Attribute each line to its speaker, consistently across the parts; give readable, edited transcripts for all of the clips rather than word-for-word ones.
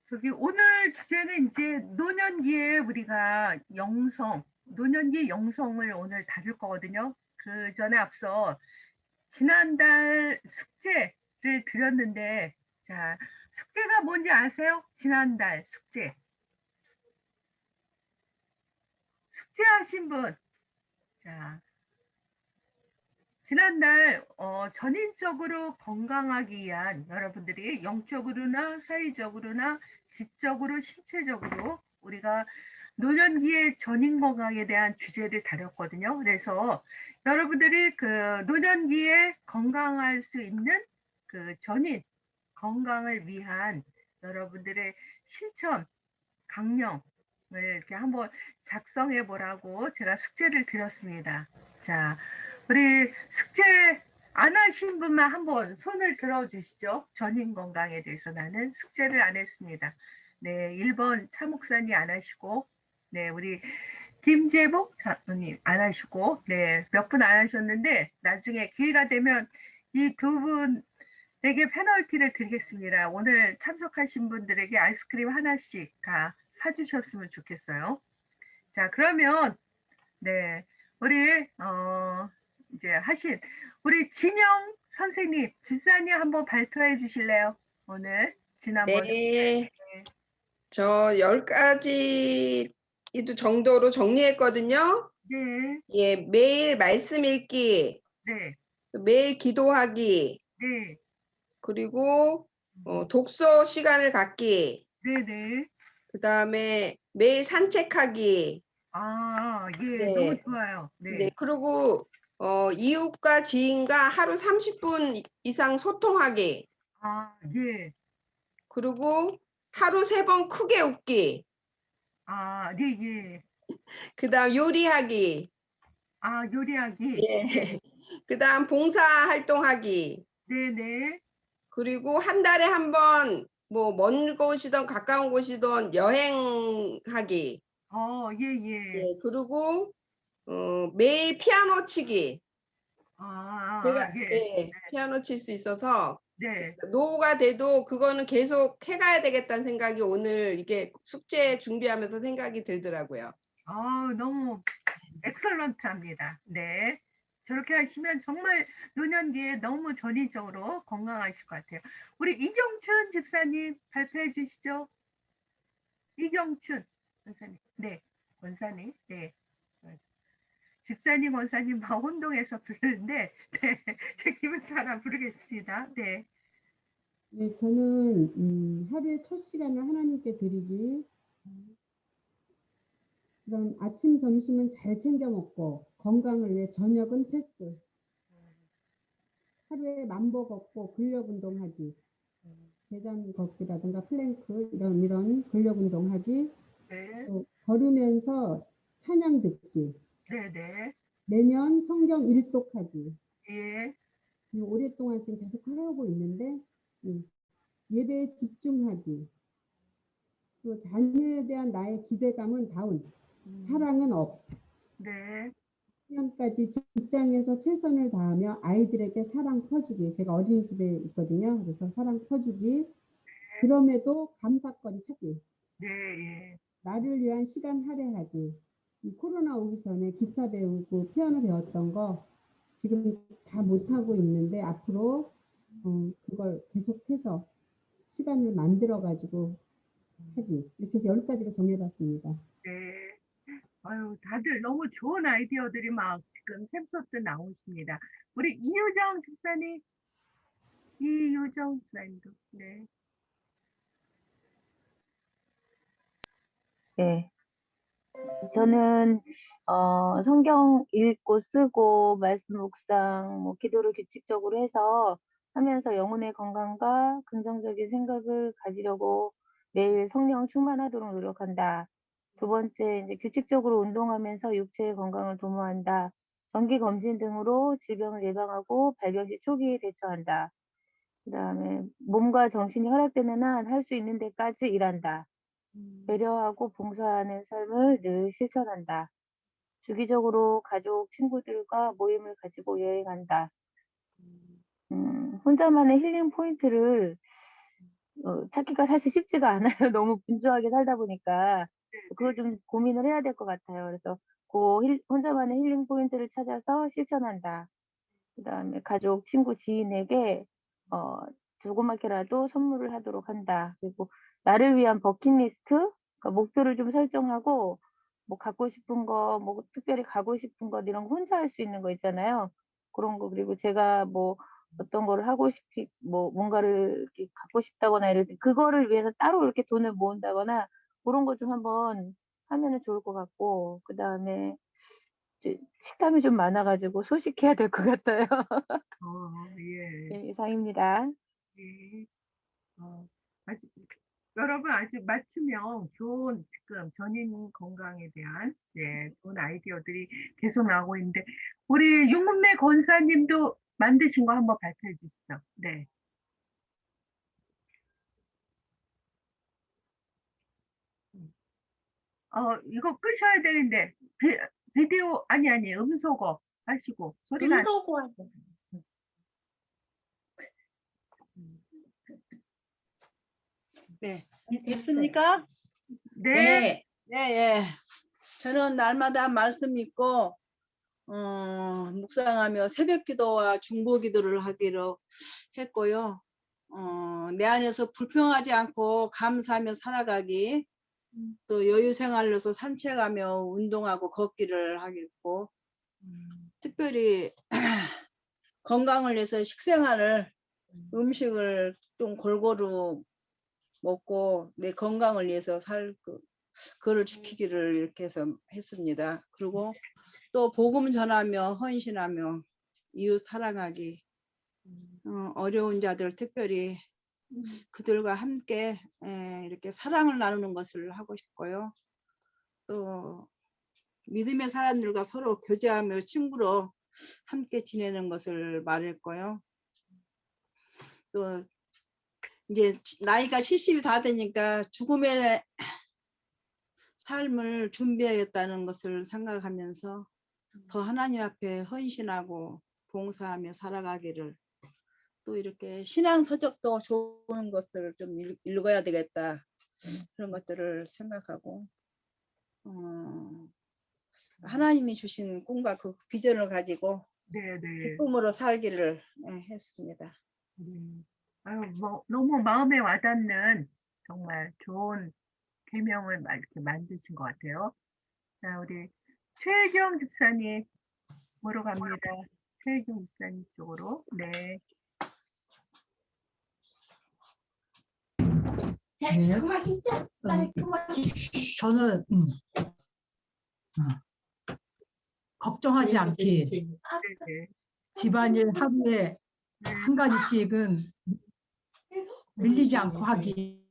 Speaker 1: 저기 오늘 주제는 이제 노년기에 우리가 노년기 영성을 오늘 다룰 거거든요. 그 전에 앞서 지난달 숙제를 드렸는데, 자, 숙제가 뭔지 아세요? 지난달 숙제하신 분. 자, 지난달 전인적으로 건강하기 위한 여러분들이 영적으로나 사회적으로나 지적으로 신체적으로 우리가 노년기의 전인 건강에 대한 주제를 다뤘거든요. 그래서 여러분들이 그 노년기에 건강할 수 있는 그 전인 건강을 위한 여러분들의 실천 강령을 이렇게 한번 작성해 보라고 제가 숙제를 드렸습니다. 자, 우리 숙제 안 하신 분만 한번 손을 들어주시죠. 전인 건강에 대해서 나는 숙제를 안 했습니다. 네, 1번 차 목사님 안 하시고, 네, 우리 김재복 장로님 안 하시고, 네, 몇 분 안 하셨는데, 나중에 기회가 되면 이 두 분에게 페널티를 드리겠습니다. 오늘 참석하신 분들에게 아이스크림 하나씩 다 사주셨으면 좋겠어요. 자, 그러면, 네, 우리, 이제 우리 진영 선생님, 집사님 한번 발표해 주실래요? 오늘, 지난번.
Speaker 2: 네, 저 10가지 정도로 정리했거든요.
Speaker 1: 네,
Speaker 2: 예, 매일 말씀 읽기,
Speaker 1: 네,
Speaker 2: 매일 기도하기,
Speaker 1: 네,
Speaker 2: 그리고 독서 시간을 갖기,
Speaker 1: 네, 네.
Speaker 2: 그 다음에 매일 산책하기.
Speaker 1: 아, 예, 너무
Speaker 2: 네,
Speaker 1: 좋아요.
Speaker 2: 네,
Speaker 1: 네.
Speaker 2: 그리고 이웃과 지인과 하루 30분 이상 소통하기,
Speaker 1: 아, 예.
Speaker 2: 그리고 하루 3번 크게 웃기,
Speaker 1: 아, 네, 예.
Speaker 2: 그 다음 요리하기,
Speaker 1: 아, 요리하기. 네,
Speaker 2: 예. 그다음 봉사 활동하기.
Speaker 1: 네, 네.
Speaker 2: 그리고 한 달에 한 번 뭐 먼 곳이든 가까운 곳이든 여행하기.
Speaker 1: 예, 예.
Speaker 2: 예. 그리고 매일 피아노 치기. 제가
Speaker 1: 예.
Speaker 2: 예, 피아노 칠 수 있어서
Speaker 1: 네.
Speaker 2: 노후가 돼도 그거는 계속 해가야 되겠다는 생각이 오늘 이게 숙제 준비하면서 생각이 들더라고요.
Speaker 1: 너무 엑설런트합니다. 네. 저렇게 하시면 정말 노년기에 너무 전인적으로 건강하실 것 같아요. 우리 이경춘 집사님 발표해 주시죠. 이경춘 원사님. 네. 원사님. 네. 집사님, 원사님 막 혼동해서 부르는데, 네. 제 기분 따라 부르겠습니다. 네.
Speaker 3: 네, 저는 하루의 첫 시간을 하나님께 드리기, 그다음 아침, 점심은 잘 챙겨 먹고 건강을 위해 저녁은 패스, 하루에 10,000보 걷고 근력 운동하기, 계단 걷기라든가 플랭크 이런 근력 운동하기,
Speaker 1: 네.
Speaker 3: 또 걸으면서 찬양 듣기,
Speaker 1: 네, 네.
Speaker 3: 매년 성경 일독하기.
Speaker 1: 예.
Speaker 3: 오랫동안 지금 계속 해오고 있는데 예배에 집중하기, 또 자녀에 대한 나의 기대감은 다운, 사랑은 업.
Speaker 1: 네.
Speaker 3: 1년까지 직장에서 최선을 다하며 아이들에게 사랑 퍼주기. 제가 어린이집에 있거든요. 그래서 사랑 퍼주기. 그럼에도 감사거리 찾기.
Speaker 1: 네, 예.
Speaker 3: 나를 위한 시간 할애하기. 이 코로나 오기 전에 기타 배우고 피아노 배웠던 거 지금 다 못하고 있는데 앞으로 그걸 계속해서 시간을 만들어 가지고 하기. 이렇게 해서 10가지로 정해봤습니다.
Speaker 1: 네. 아유, 다들 너무 좋은 아이디어들이 막 지금 샘솟듯 나오십니다. 우리 이효정 집사님, 이효정 집사님도, 네.
Speaker 4: 네. 저는 성경 읽고 쓰고 말씀 묵상, 뭐 기도를 규칙적으로 해서 하면서 영혼의 건강과 긍정적인 생각을 가지려고 매일 성령 충만하도록 노력한다. 두 번째, 이제 규칙적으로 운동하면서 육체의 건강을 도모한다. 정기 검진 등으로 질병을 예방하고 발병 시 초기에 대처한다. 그다음에 몸과 정신이 허락되는 한 할 수 있는 데까지 일한다. 배려하고 봉사하는 삶을 늘 실천한다. 주기적으로 가족, 친구들과 모임을 가지고 여행한다. 혼자만의 힐링 포인트를 찾기가 사실 쉽지가 않아요. 너무 분주하게 살다 보니까 그거 좀 고민을 해야 될 것 같아요. 그래서 혼자만의 힐링 포인트를 찾아서 실천한다. 그다음에 가족, 친구, 지인에게 조그맣게라도 선물을 하도록 한다. 그리고 나를 위한 버킷리스트, 그러니까 목표를 좀 설정하고 뭐 갖고 싶은 거, 뭐 특별히 가고 싶은 것 이런 거 혼자 할 수 있는 거 있잖아요. 그런 거 그리고 제가 뭐 어떤 거를 하고 싶이 뭐 뭔가를 이렇게 갖고 싶다거나 이럴 때 그거를 위해서 따로 이렇게 돈을 모은다거나 그런 거 좀 한번 하면은 좋을 것 같고 그다음에 이제 식감이 좀 많아 가지고 소식해야 될 것 같아요.
Speaker 1: 예.
Speaker 4: 예, 이상입니다.
Speaker 1: 예. 아주, 여러분 아주 맞춤형 좋은 지금 전인 건강에 대한 좋은 아이디어들이 계속 나오고 있는데 우리 육문매 권사님도 만드신 거 한번 발표해 주시죠. 네. 이거 끄셔야 되는데 비디오 아니 음소거 하시고 소리가 안.
Speaker 5: 네, 있습니까?
Speaker 1: 네.
Speaker 5: 네, 예. 저는 날마다 말씀 읽고, 묵상하며 새벽 기도와 중보 기도를 하기로 했고요. 내 안에서 불평하지 않고 감사하며 살아가기, 또 여유 생활로서 산책하며 운동하고 걷기를 하겠고, 특별히 건강을 위해서 식생활을, 음식을 좀 골고루 먹고 내 건강을 위해서 그를 지키기를 이렇게 해서 했습니다. 그리고 또 복음 전하며 헌신하며 이웃 사랑하기, 어려운 자들 특별히 그들과 함께 이렇게 사랑을 나누는 것을 하고 싶고요. 또 믿음의 사람들과 서로 교제하며 친구로 함께 지내는 것을 말했고요. 또 이제 나이가 70이 다 되니까 죽음의 삶을 준비하겠다는 것을 생각하면서 더 하나님 앞에 헌신하고 봉사하며 살아가기를, 또 이렇게 신앙 서적도 좋은 것들을 좀 읽어야 되겠다, 그런 것들을 생각하고 하나님이 주신 꿈과 그 비전을 가지고 기쁨으로 살기를 했습니다.
Speaker 1: 아유, 너무 마음에 와닿는 정말 좋은 계명을 이렇게 만드신 것 같아요. 자, 우리 최혜경 집사님으로 갑니다. 최혜경 집사님 쪽으로. 네.
Speaker 6: 네. 저는 걱정하지 않기,
Speaker 1: 네.
Speaker 6: 집안일 하루에 한 가지씩은 밀리지 않고 하기,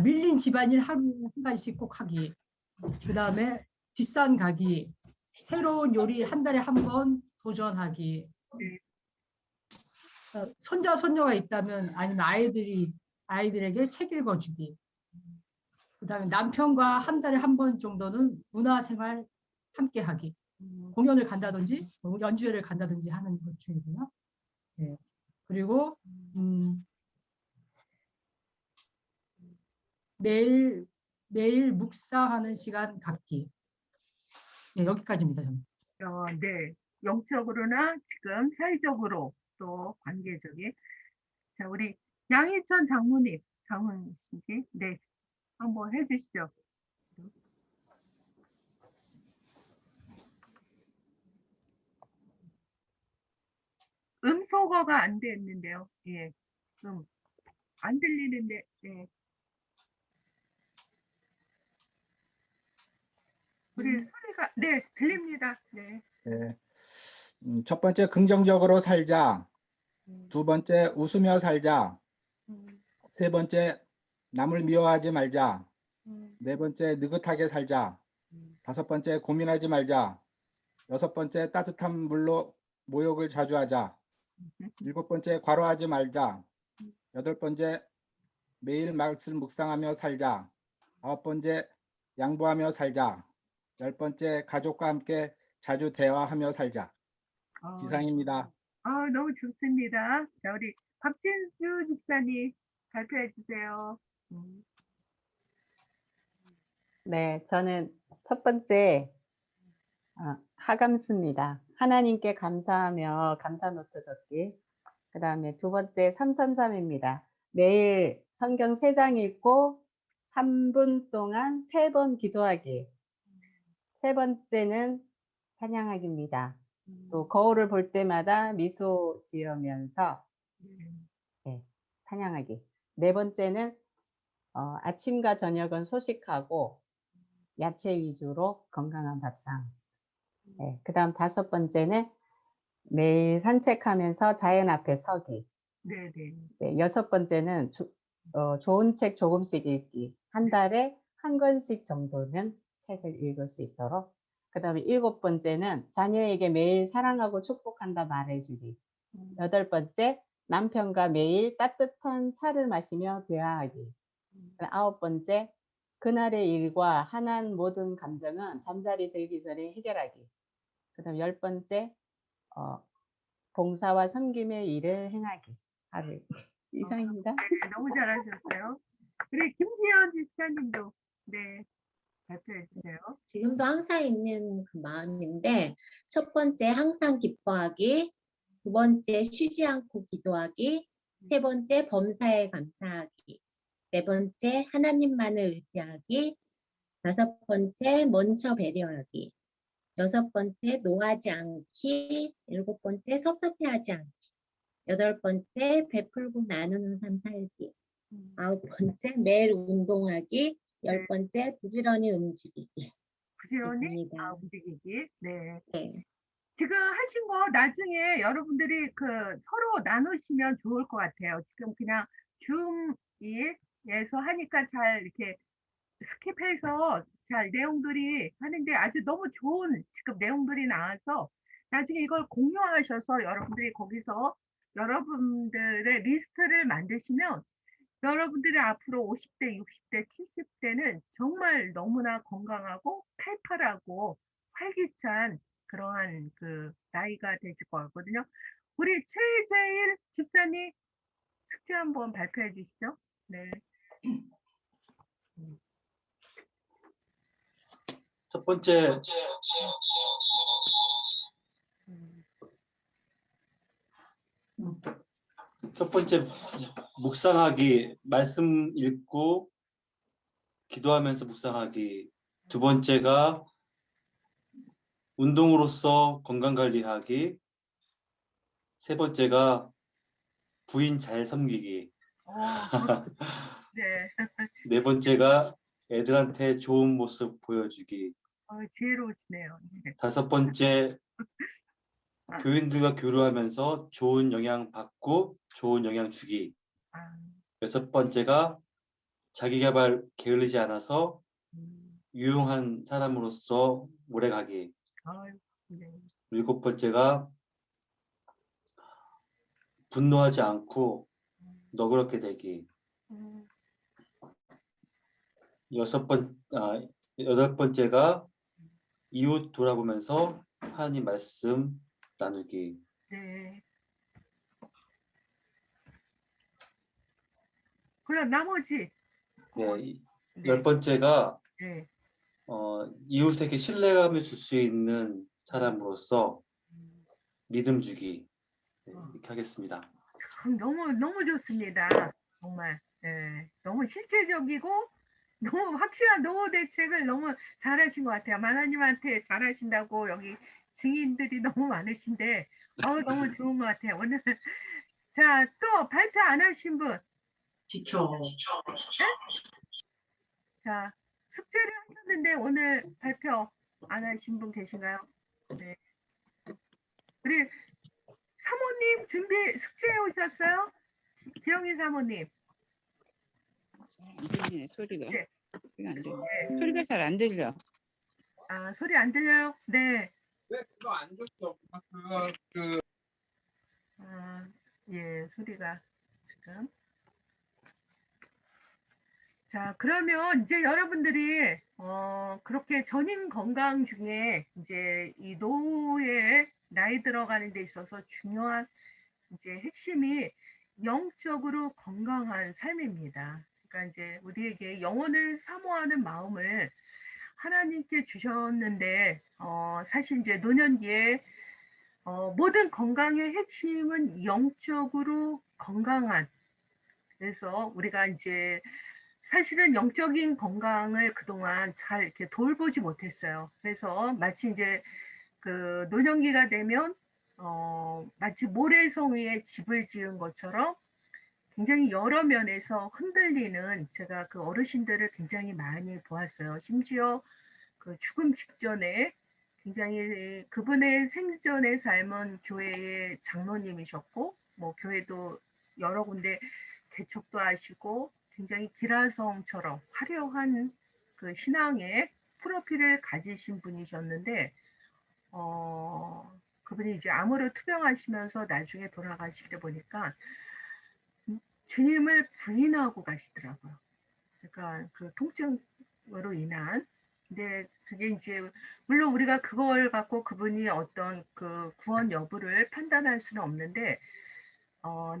Speaker 6: 밀린 집안일 하루에 한 가지씩 꼭 하기, 그 다음에 뒷산 가기, 새로운 요리 한 달에 한 번 도전하기, 손자 손녀가 있다면 아니면 아이들에게 책 읽어주기, 그 다음에 남편과 한 달에 한 번 정도는 문화생활 함께 하기, 공연을 간다든지 연주회를 간다든지 하는 것 중에서요. 네. 그리고 매일 묵상하는 시간 갖기. 네, 여기까지입니다. 저는.
Speaker 1: 네. 영적으로나 지금 사회적으로 또 관계적인. 자, 우리 양희천 장모님이신지, 네. 한번 해주시죠. 음소거가 안 됐는데요. 예. 안 들리는데, 예. 우리 소리가, 네, 들립니다. 네.
Speaker 7: 네. 첫 번째, 긍정적으로 살자. 두 번째, 웃으며 살자. 세 번째, 남을 미워하지 말자. 네 번째, 느긋하게 살자. 다섯 번째, 고민하지 말자. 여섯 번째, 따뜻한 물로 모욕을 자주 하자. 일곱 번째, 과로하지 말자. 여덟 번째, 매일 말씀 묵상하며 살자. 아홉 번째, 양보하며 살자. 열 번째, 가족과 함께 자주 대화하며 살자. 이상입니다.
Speaker 1: 너무 좋습니다. 자, 우리 박진수 집사님 발표해 주세요.
Speaker 8: 네, 저는 첫 번째 하감수입니다. 하나님께 감사하며 감사노트 적기. 그 다음에 두 번째 333입니다. 매일 성경 3장 읽고 3분 동안 3번 기도하기. 세 번째는 찬양하기입니다. 또 거울을 볼 때마다 미소 지으면서 찬양하기. 네 번째는 아침과 저녁은 소식하고 야채 위주로 건강한 밥상. 그 다음 5번째는 매일 산책하면서 자연 앞에 서기.
Speaker 1: 네네.
Speaker 8: 네, 6번째는 좋은 책 조금씩 읽기. 한 달에 한 권씩 정도는 책을 읽을 수 있도록. 그 다음에 7번째는 자녀에게 매일 사랑하고 축복한다 말해주기. 8번째, 남편과 매일 따뜻한 차를 마시며 대화하기. 9번째, 그날의 일과 한한 모든 감정은 잠자리 들기 전에 해결하기. 그 다음 10번째, 봉사와 섬김의 일을 행하기. 하루 이상입니다.
Speaker 1: 네, 너무 잘하셨어요. 우리 김지연 집사님도 네 발표해 주세요.
Speaker 9: 지금도 항상 있는 그 마음인데, 첫 번째 항상 기뻐하기, 두 번째 쉬지 않고 기도하기, 세 번째 범사에 감사하기, 네 번째 하나님만을 의지하기, 다섯 번째 먼저 배려하기, 여섯 번째 노하지 않기, 일곱 번째 섭섭해하지 않기, 여덟 번째 베풀고 나누는 삶 살기, 아홉 번째 매일 운동하기, 열 번째 부지런히 움직이기.
Speaker 1: 부지런히
Speaker 9: 입니다.
Speaker 1: 움직이기. 네.
Speaker 9: 네.
Speaker 1: 지금 하신 거 나중에 여러분들이 그 서로 나누시면 좋을 것 같아요. 지금 그냥 줌에서 하니까 잘 이렇게 스킵해서 잘 내용들이 하는데 아주 너무 좋은 지금 내용들이 나와서 나중에 이걸 공유하셔서 여러분들이 거기서 여러분들의 리스트를 만드시면 여러분들이 앞으로 50대, 60대, 70대는 정말 너무나 건강하고 팔팔하고 활기찬 그러한 그 나이가 되실 것 같거든요. 우리 최재일 집사님 숙제 한번 발표해 주시죠. 네.
Speaker 10: 첫 번째 묵상하기, 말씀 읽고 기도하면서 묵상하기. 두 번째가 운동으로서 건강관리하기. 세 번째가 부인 잘 섬기기.
Speaker 1: 네.
Speaker 10: 네 번째가 애들한테 좋은 모습 보여주기.
Speaker 1: 지혜로우시네요. 네.
Speaker 10: 다섯 번째, 교인들과 교류하면서 좋은 영향 받고 좋은 영향 주기. 여섯 번째가 자기개발 게을르지 않아서 유용한 사람으로서 오래가기.
Speaker 1: 네.
Speaker 10: 일곱 번째가 분노하지 않고 너그럽게 되기. 여덟 번째가 이웃 돌아보면서 하나님 말씀 나누기.
Speaker 1: 네. 그럼 나머지
Speaker 10: 네, 열 번째가
Speaker 1: 네.
Speaker 10: 이웃에게 신뢰감을 줄 수 있는 사람으로서 믿음 주기. 네, 이렇게 하겠습니다.
Speaker 1: 너무 좋습니다. 정말 네. 너무 실제적이고 너무 확실한 노후 대책을 너무 잘하신 것 같아요. 하나님한테 잘하신다고 여기 증인들이 너무 많으신데 너무 좋은 것 같아요. 오늘 자, 또 발표 안 하신 분.
Speaker 6: 지켜.
Speaker 1: 네? 자, 숙제를 하셨는데 오늘 발표 안 하신 분 계신가요? 네. 우리 사모님 준비 숙제해 오셨어요? 기영이 사모님.
Speaker 11: 안 들리네 소리가.
Speaker 1: 네.
Speaker 11: 소리가 안 들려.
Speaker 1: 네.
Speaker 11: 소리가 잘 안 들려.
Speaker 1: 소리 안 들려요? 네.
Speaker 7: 네, 그거 안 줬어.
Speaker 1: 예, 소리가 지금. 자, 그러면 이제 여러분들이 그렇게 전인 건강 중에 이제 이 노후에 나이 들어가는 데 있어서 중요한 이제 핵심이 영적으로 건강한 삶입니다. 그러니까 이제 우리에게 영혼을 사모하는 마음을 하나님께 주셨는데 사실 이제 노년기에 모든 건강의 핵심은 영적으로 건강한, 그래서 우리가 이제 사실은 영적인 건강을 그동안 잘 이렇게 돌보지 못했어요. 그래서 마치 이제 그 노년기가 되면 마치 모래성 위에 집을 지은 것처럼 굉장히 여러 면에서 흔들리는, 제가 그 어르신들을 굉장히 많이 보았어요. 심지어 그 죽음 직전에 굉장히 그분의 생전의 삶은 교회의 장로님이셨고, 뭐 교회도 여러 군데 개척도 하시고 굉장히 기라성처럼 화려한 그 신앙의 프로필을 가지신 분이셨는데, 그분이 이제 암으로 투병하시면서 나중에 돌아가시게 보니까 주님을 부인하고 가시더라고요. 그러니까 그 통증으로 인한. 근데 그게 이제 물론 우리가 그걸 갖고 그분이 어떤 그 구원 여부를 판단할 수는 없는데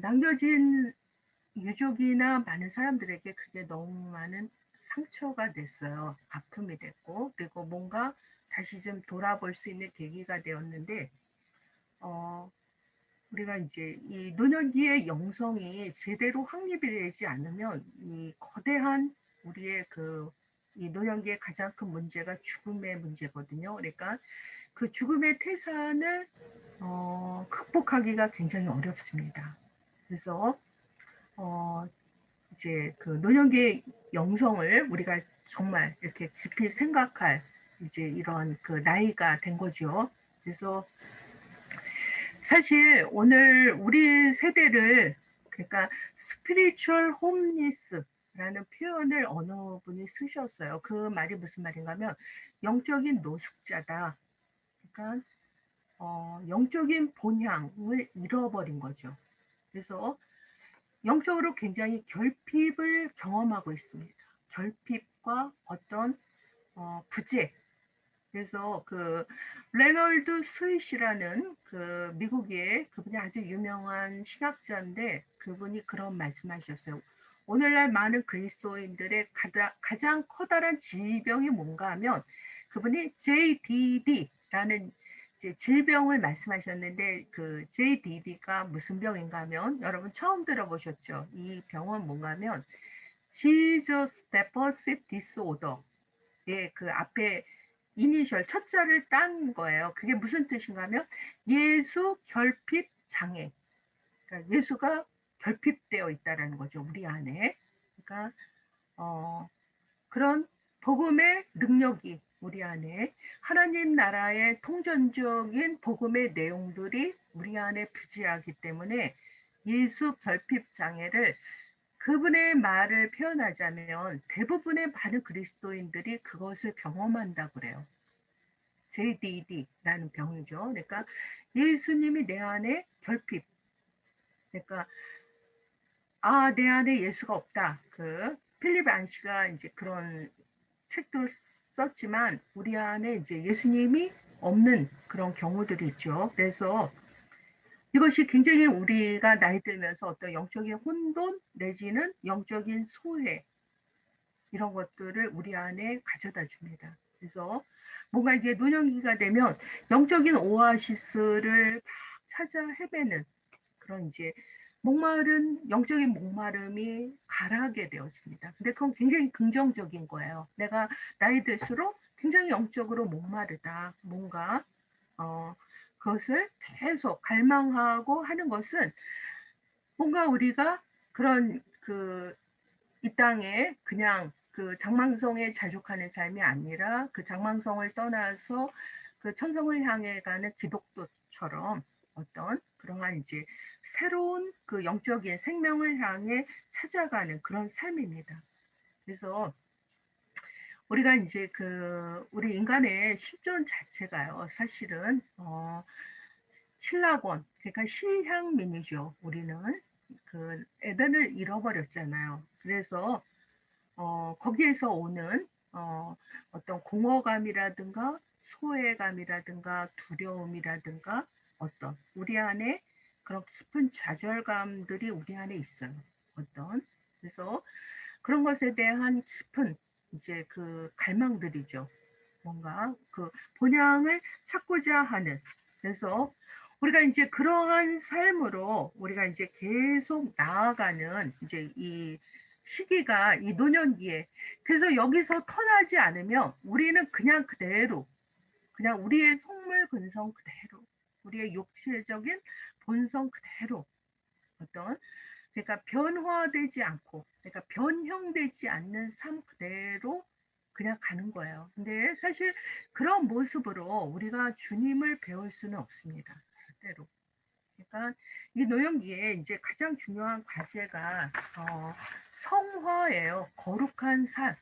Speaker 1: 남겨진 유족이나 많은 사람들에게 그게 너무 많은 상처가 됐어요. 아픔이 됐고, 그리고 뭔가 다시 좀 돌아볼 수 있는 계기가 되었는데 우리가 이제 이 노년기의 영성이 제대로 확립이 되지 않으면 이 거대한 우리의 이 노년기의 가장 큰 문제가 죽음의 문제거든요. 그러니까 그 죽음의 태산을 극복하기가 굉장히 어렵습니다. 그래서 이제 그 노년기의 영성을 우리가 정말 이렇게 깊이 생각할 이제 이런 그 나이가 된 거죠. 그래서 사실 오늘 우리 세대를, 그러니까 spiritual homeless라는 표현을 어느 분이 쓰셨어요. 그 말이 무슨 말인가 하면 영적인 노숙자다. 그러니까 영적인 본향을 잃어버린 거죠. 그래서 영적으로 굉장히 결핍을 경험하고 있습니다. 결핍과 어떤 부재. 그래서 그 레널드 스윗이라는 그 미국의 그분이 아주 유명한 신학자인데 그분이 그런 말씀하셨어요. 오늘날 많은 그리스도인들의 가장 커다란 질병이 뭔가 하면 그분이 JDD라는 이제 질병을 말씀하셨는데, 그 JDD가 무슨 병인가 하면 여러분 처음 들어보셨죠? 이 병은 뭔가 하면 Jesus Deposit Disorder. 예, 그 앞에 이니셜 첫 자를 딴 거예요. 그게 무슨 뜻인가 하면 예수 결핍 장애. 그러니까 예수가 결핍되어 있다라는 거죠, 우리 안에. 그러니까 그런 복음의 능력이 우리 안에, 하나님 나라의 통전적인 복음의 내용들이 우리 안에 부재하기 때문에 예수 결핍 장애를, 그분의 말을 표현하자면 대부분의 많은 그리스도인들이 그것을 경험한다고 그래요. JDD라는 병이죠. 그러니까 예수님이 내 안에 결핍. 그러니까 내 안에 예수가 없다. 그 필립 안시가 이제 그런 책도 썼지만 우리 안에 이제 예수님이 없는 그런 경우들이 있죠. 그래서 이것이 굉장히 우리가 나이 들면서 어떤 영적인 혼돈 내지는 영적인 소외, 이런 것들을 우리 안에 가져다 줍니다. 그래서 뭔가 이제 노년기가 되면 영적인 오아시스를 막 찾아 헤매는 그런 이제 영적인 목마름이 가라하게 되어집니다. 근데 그건 굉장히 긍정적인 거예요. 내가 나이 들수록 굉장히 영적으로 목마르다. 뭔가 그것을 계속 갈망하고 하는 것은 뭔가 우리가 그런 이 땅에 그냥 그 장망성에 자족하는 삶이 아니라 그 장망성을 떠나서 그 천성을 향해 가는 기독도처럼 어떤 그러한 이제 새로운 그 영적인 생명을 향해 찾아가는 그런 삶입니다. 그래서 우리가 이제 우리 인간의 실존 자체가요, 사실은 신락원, 그러니까 신향민이죠. 우리는 그 에덴을 잃어버렸잖아요. 그래서 거기에서 오는 어떤 공허감이라든가 소외감이라든가 두려움이라든가 어떤 우리 안에 그런 깊은 좌절감들이 우리 안에 있어요. 그래서 그런 것에 대한 깊은 이제 그 갈망들이죠. 뭔가 그 본향을 찾고자 하는. 그래서 우리가 이제 그러한 삶으로 우리가 이제 계속 나아가는 이제 이 시기가 이 노년기에, 그래서 여기서 터나지 않으면 우리는 그냥 그대로, 그냥 우리의 속물 근성 그대로, 우리의 육체적인 본성 그대로 그러니까 변화되지 않고, 그러니까 변형되지 않는 삶 그대로 그냥 가는 거예요. 근데 사실 그런 모습으로 우리가 주님을 배울 수는 없습니다. 절대로. 그러니까 이 노년기에 이제 가장 중요한 과제가 성화예요. 거룩한 삶.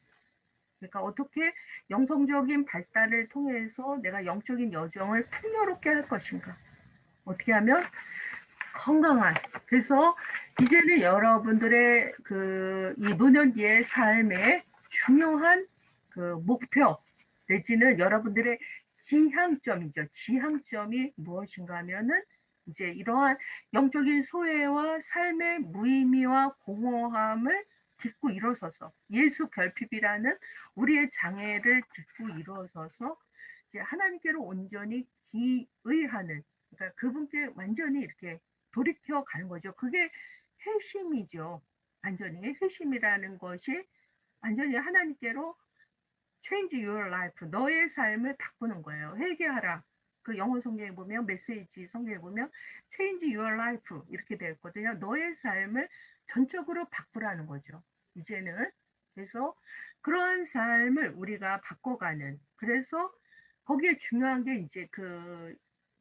Speaker 1: 그러니까 어떻게 영성적인 발달을 통해서 내가 영적인 여정을 풍요롭게 할 것인가. 어떻게 하면 건강한. 그래서 이제는 여러분들의 이 노년기의 삶의 중요한 그 목표 내지는 여러분들의 지향점이죠. 지향점이 무엇인가 하면은 이제 이러한 영적인 소외와 삶의 무의미와 공허함을 딛고 일어서서 예수 결핍이라는 우리의 장애를 딛고 일어서서 이제 하나님께로 온전히 기의하는, 그러니까 그분께 완전히 이렇게 돌이켜 가는 거죠. 그게 회심이죠. 완전히 회심이라는 것이 완전히 하나님께로 change your life, 너의 삶을 바꾸는 거예요. 회개하라. 그 영어 성경에 보면, 메시지 성경에 보면 change your life 이렇게 되어 있거든요. 너의 삶을 전적으로 바꾸라는 거죠. 이제는. 그래서 그런 삶을 우리가 바꿔가는, 그래서 거기에 중요한 게 이제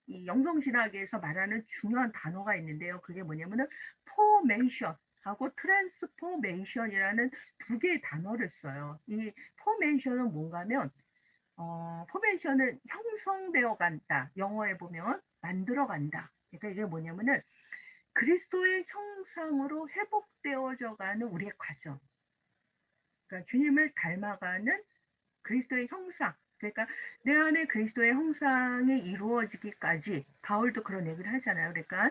Speaker 1: 이 영성신학에서 말하는 중요한 단어가 있는데요. 그게 뭐냐면은 포메이션하고 트랜스포메이션이라는 두 개의 단어를 써요. 이 포메이션은 뭔가 하면 포메이션은 형성되어 간다. 영어에 보면 만들어 간다. 그러니까 이게 뭐냐면은 그리스도의 형상으로 회복되어져 가는 우리의 과정. 그러니까 주님을 닮아가는 그리스도의 형상. 그러니까 내 안에 그리스도의 형상이 이루어지기까지, 바울도 그런 얘기를 하잖아요. 그러니까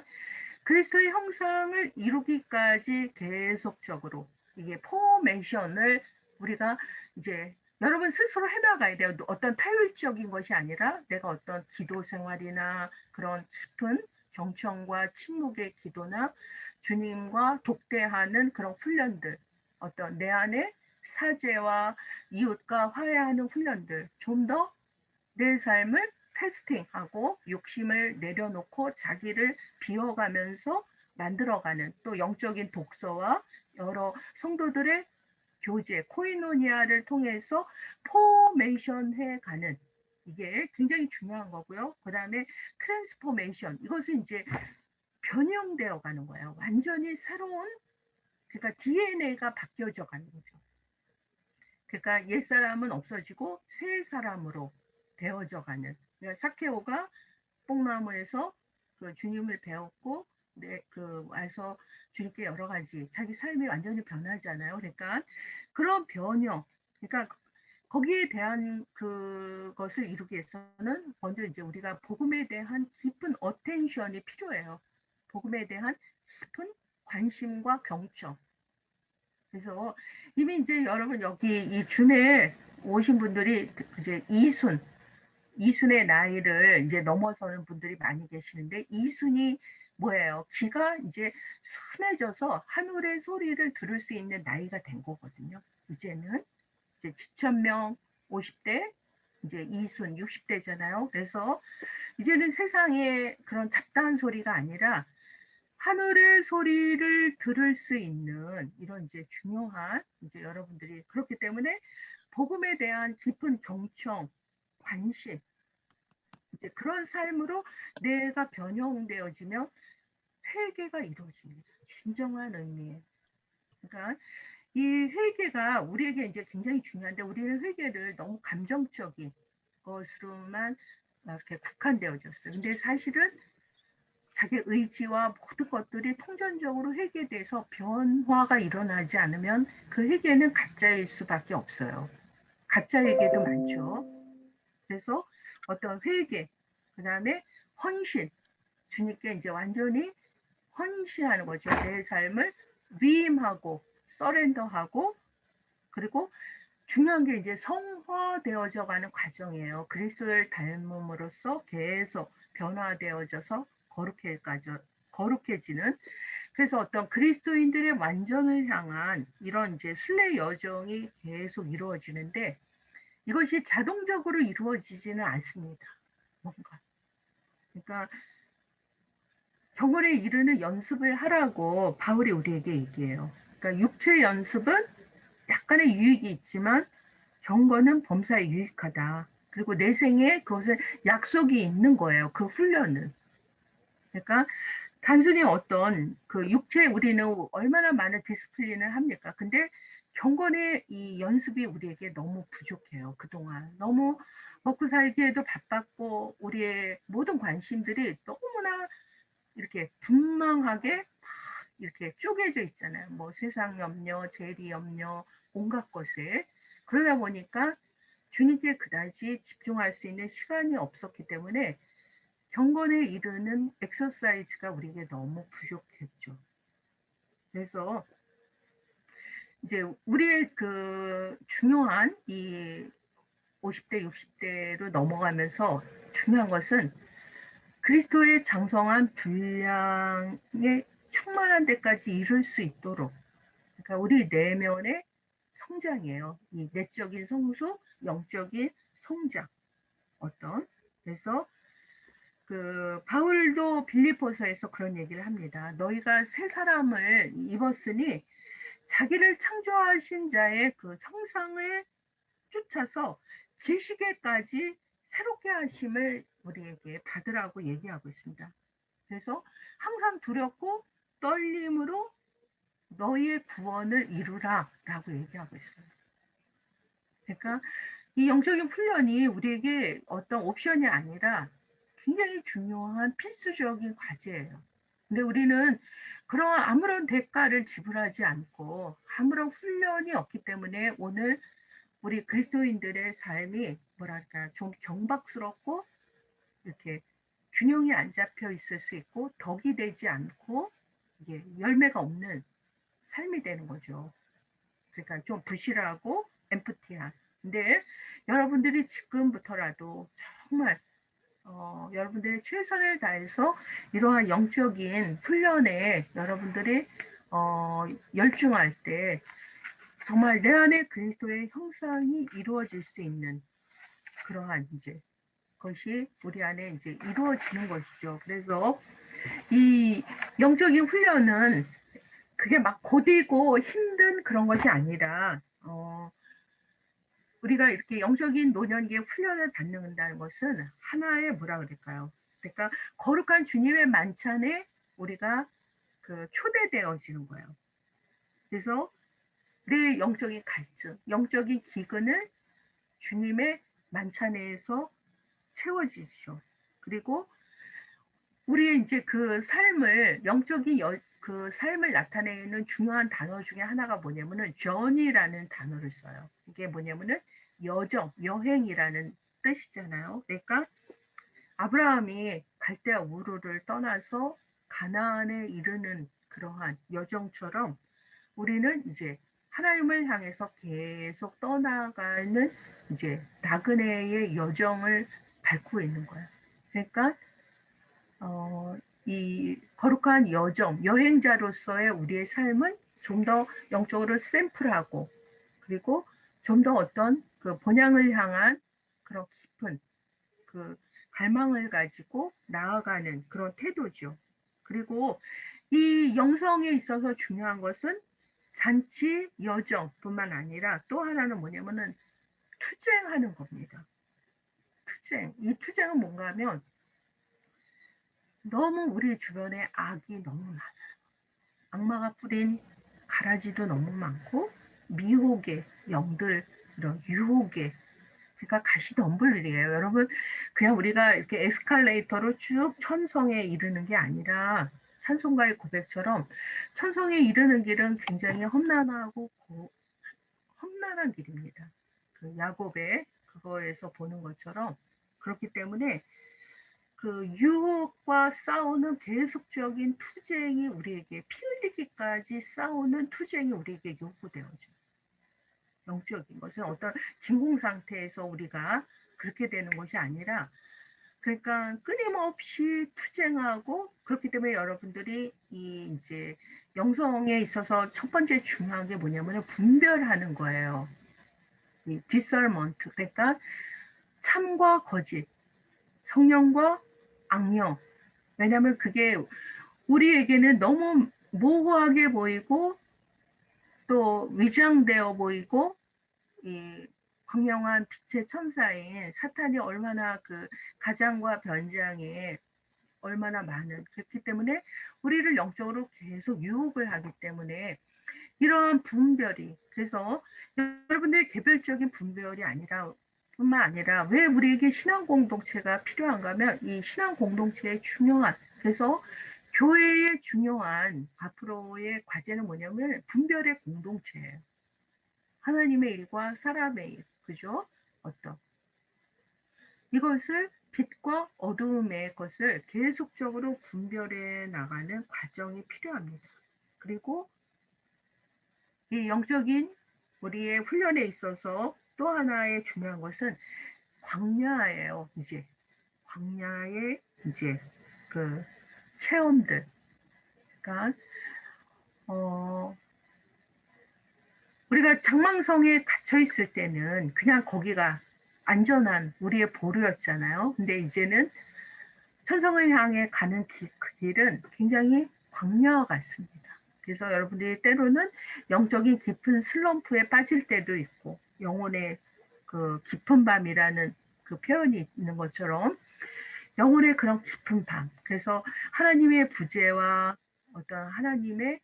Speaker 1: 그리스도의 형상을 이루기까지 계속적으로 이게 포메이션을 우리가 이제 여러분 스스로 해나가야 돼요. 어떤 타율적인 것이 아니라 내가 어떤 기도 생활이나 그런 깊은 경청과 침묵의 기도나 주님과 독대하는 그런 훈련들, 어떤 내 안에 사죄와 이웃과 화해하는 훈련들, 좀 더 내 삶을 패스팅하고 욕심을 내려놓고 자기를 비워가면서 만들어가는, 또 영적인 독서와 여러 성도들의 교제, 코이노니아를 통해서 포메이션 해가는, 이게 굉장히 중요한 거고요. 그 다음에 트랜스포메이션, 이것은 이제 변형되어 가는 거예요. 완전히 새로운, 그러니까 DNA가 바뀌어져 가는 거죠. 그러니까 옛사람은 없어지고 새 사람으로 되어져 가는. 그러니까 사케오가 뽕나무에서 그 주님을 배웠고, 와서 주님께 여러 가지 자기 삶이 완전히 변하잖아요. 그러니까 그런 변형, 그러니까 거기에 대한 그것을 이루기 위해서는 먼저 이제 우리가 복음에 대한 깊은 어텐션이 필요해요. 복음에 대한 깊은 관심과 경청. 그래서 이미 이제 여러분 여기 이 줌에 오신 분들이 이제 이순의 나이를 이제 넘어서는 분들이 많이 계시는데, 이순이 뭐예요? 귀가 이제 순해져서 하늘의 소리를 들을 수 있는 나이가 된 거거든요. 이제는 이제 지천명 50대, 이제 이순 60대잖아요. 그래서 이제는 세상에 그런 잡다한 소리가 아니라 하늘의 소리를 들을 수 있는 이런 이제 중요한 이제 여러분들이, 그렇기 때문에 복음에 대한 깊은 경청, 관심, 이제 그런 삶으로 내가 변형되어지면 회개가 이루어집니다. 진정한 의미에. 그러니까 이 회개가 우리에게 이제 굉장히 중요한데, 우리는 회개를 너무 감정적인 것으로만 이렇게 국한되어졌어요. 근데 사실은 자기 의지와 모든 것들이 통전적으로 회개돼서 변화가 일어나지 않으면 그 회개는 가짜일 수밖에 없어요. 가짜 회개도 많죠. 그래서 어떤 회개, 그 다음에 헌신, 주님께 이제 완전히 헌신하는 거죠. 내 삶을 위임하고 서렌더하고, 그리고 중요한 게 이제 성화되어져 가는 과정이에요. 그리스도를 닮음으로써 계속 변화되어져서 거룩해지는. 그래서 어떤 그리스도인들의 완전을 향한 이런 이제 순례 여정이 계속 이루어지는데, 이것이 자동적으로 이루어지지는 않습니다. 뭔가. 그러니까 경건에 이르는 연습을 하라고 바울이 우리에게 얘기해요. 그러니까 육체 연습은 약간의 유익이 있지만 경건은 범사에 유익하다. 그리고 내 생에 그것은 약속이 있는 거예요. 그 훈련은. 그러니까 단순히 어떤 그 육체에 우리는 얼마나 많은 디스플린을 합니까? 근데 경건의 이 연습이 우리에게 너무 부족해요. 그동안. 너무 먹고 살기에도 바빴고 우리의 모든 관심들이 너무나 이렇게 분명하게 막 이렇게 쪼개져 있잖아요. 뭐 세상 염려, 재리 염려, 온갖 것에. 그러다 보니까 주님께 그다지 집중할 수 있는 시간이 없었기 때문에 경건에 이르는 엑서사이즈가 우리에게 너무 부족했죠. 그래서 이제 우리의 그 중요한 이 50대, 60대로 넘어가면서 중요한 것은 그리스도의 장성한 분량에 충만한 데까지 이룰 수 있도록, 그러니까 우리 내면의 성장이에요. 이 내적인 성숙, 영적인 성장. 그래서 그 바울도 빌립보서에서 그런 얘기를 합니다. 너희가 새 사람을 입었으니 자기를 창조하신 자의 그 형상을 쫓아서 지식에까지 새롭게 하심을 우리에게 받으라고 얘기하고 있습니다. 그래서 항상 두렵고 떨림으로 너희의 구원을 이루라 라고 얘기하고 있어요. 그러니까 이 영적인 훈련이 우리에게 어떤 옵션이 아니라 굉장히 중요한 필수적인 과제예요. 근데 우리는 그런 아무런 대가를 지불하지 않고 아무런 훈련이 없기 때문에 오늘 우리 그리스도인들의 삶이 뭐랄까 좀 경박스럽고 이렇게 균형이 안 잡혀 있을 수 있고 덕이 되지 않고 이게 열매가 없는 삶이 되는 거죠. 그러니까 좀 부실하고 엠프티한. 근데 여러분들이 지금부터라도 정말 여러분들이 최선을 다해서 이러한 영적인 훈련에 여러분들이 열중할 때 정말 내 안에 그리스도의 형상이 이루어질 수 있는 그러한 이제 것이 우리 안에 이제 이루어지는 것이죠. 그래서 이 영적인 훈련은 그게 막 고되고 힘든 그런 것이 아니라 우리가 이렇게 영적인 노년기에 훈련을 받는다는 것은 하나의 뭐라 그럴까요? 그러니까 거룩한 주님의 만찬에 우리가 그 초대되어지는 거예요. 그래서 내 영적인 갈증, 영적인 기근을 주님의 만찬에서 채워지죠. 그리고 우리의 이제 그 삶을 영적인 그 삶을 나타내는 중요한 단어 중에 하나가 뭐냐면은 journey라는 단어를 써요. 이게 뭐냐면은 여정, 여행이라는 뜻이잖아요. 그러니까 아브라함이 갈대아 우르를 떠나서 가나안에 이르는 그러한 여정처럼 우리는 이제 하나님을 향해서 계속 떠나가는 이제 나그네의 여정을 밟고 있는 거예요. 그러니까 이 거룩한 여정, 여행자로서의 우리의 삶은 좀 더 영적으로 샘플하고 그리고 좀 더 어떤 그 본향을 향한 그런 깊은 그 갈망을 가지고 나아가는 그런 태도죠. 그리고 이 영성에 있어서 중요한 것은 잔치 여정뿐만 아니라 또 하나는 뭐냐면은 투쟁하는 겁니다. 투쟁. 이 투쟁은 뭔가 하면 너무 우리 주변에 악이 너무 많아요. 악마가 뿌린 가라지도 너무 많고 미혹의 영들, 이런 유혹의 그러니까 가시덤불이에요. 여러분 그냥 우리가 이렇게 에스컬레이터로 쭉 천성에 이르는 게 아니라 찬송가의 고백처럼 천성에 이르는 길은 굉장히 험난하고 험난한 길입니다. 그 야곱의 그거에서 보는 것처럼 그렇기 때문에 그 유혹과 싸우는 계속적인 투쟁이 우리에게 피 흘리기까지 싸우는 투쟁이 우리에게 요구되어져. 영적인 것은 어떤 진공 상태에서 우리가 그렇게 되는 것이 아니라 그러니까 끊임없이 투쟁하고 그렇기 때문에 여러분들이 이 이제 영성에 있어서 첫 번째 중요한 게 뭐냐면 분별하는 거예요. 이 discernment 그러니까 참과 거짓, 성령과 악령. 왜냐하면 그게 우리에게는 너무 모호하게 보이고 또 위장되어 보이고 이 광명한 빛의 천사인 사탄이 얼마나 그 가장과 변장에 얼마나 많은 그렇기 때문에 우리를 영적으로 계속 유혹을 하기 때문에 이러한 분별이 그래서 여러분들의 개별적인 분별이 아니라 뿐만 아니라 왜 우리에게 신앙 공동체가 필요한가 하면 이 신앙 공동체의 중요한 그래서 교회의 중요한 앞으로의 과제는 뭐냐면 분별의 공동체예요. 하나님의 일과 사람의 일, 그죠? 어떤 이것을 빛과 어두움의 것을 계속적으로 분별해 나가는 과정이 필요합니다. 그리고 이 영적인 우리의 훈련에 있어서 또 하나의 중요한 것은 광야예요. 이제 광야의 이제 그 체험들, 그러니까 우리가 장망성에 갇혀 있을 때는 그냥 거기가 안전한 우리의 보루였잖아요. 근데 이제는 천성을 향해 가는 그 길은 굉장히 광야와 같습니다. 그래서 여러분들이 때로는 영적인 깊은 슬럼프에 빠질 때도 있고 영혼의 그 깊은 밤이라는 그 표현이 있는 것처럼 영혼의 그런 깊은 밤. 그래서 하나님의 부재와 어떤 하나님이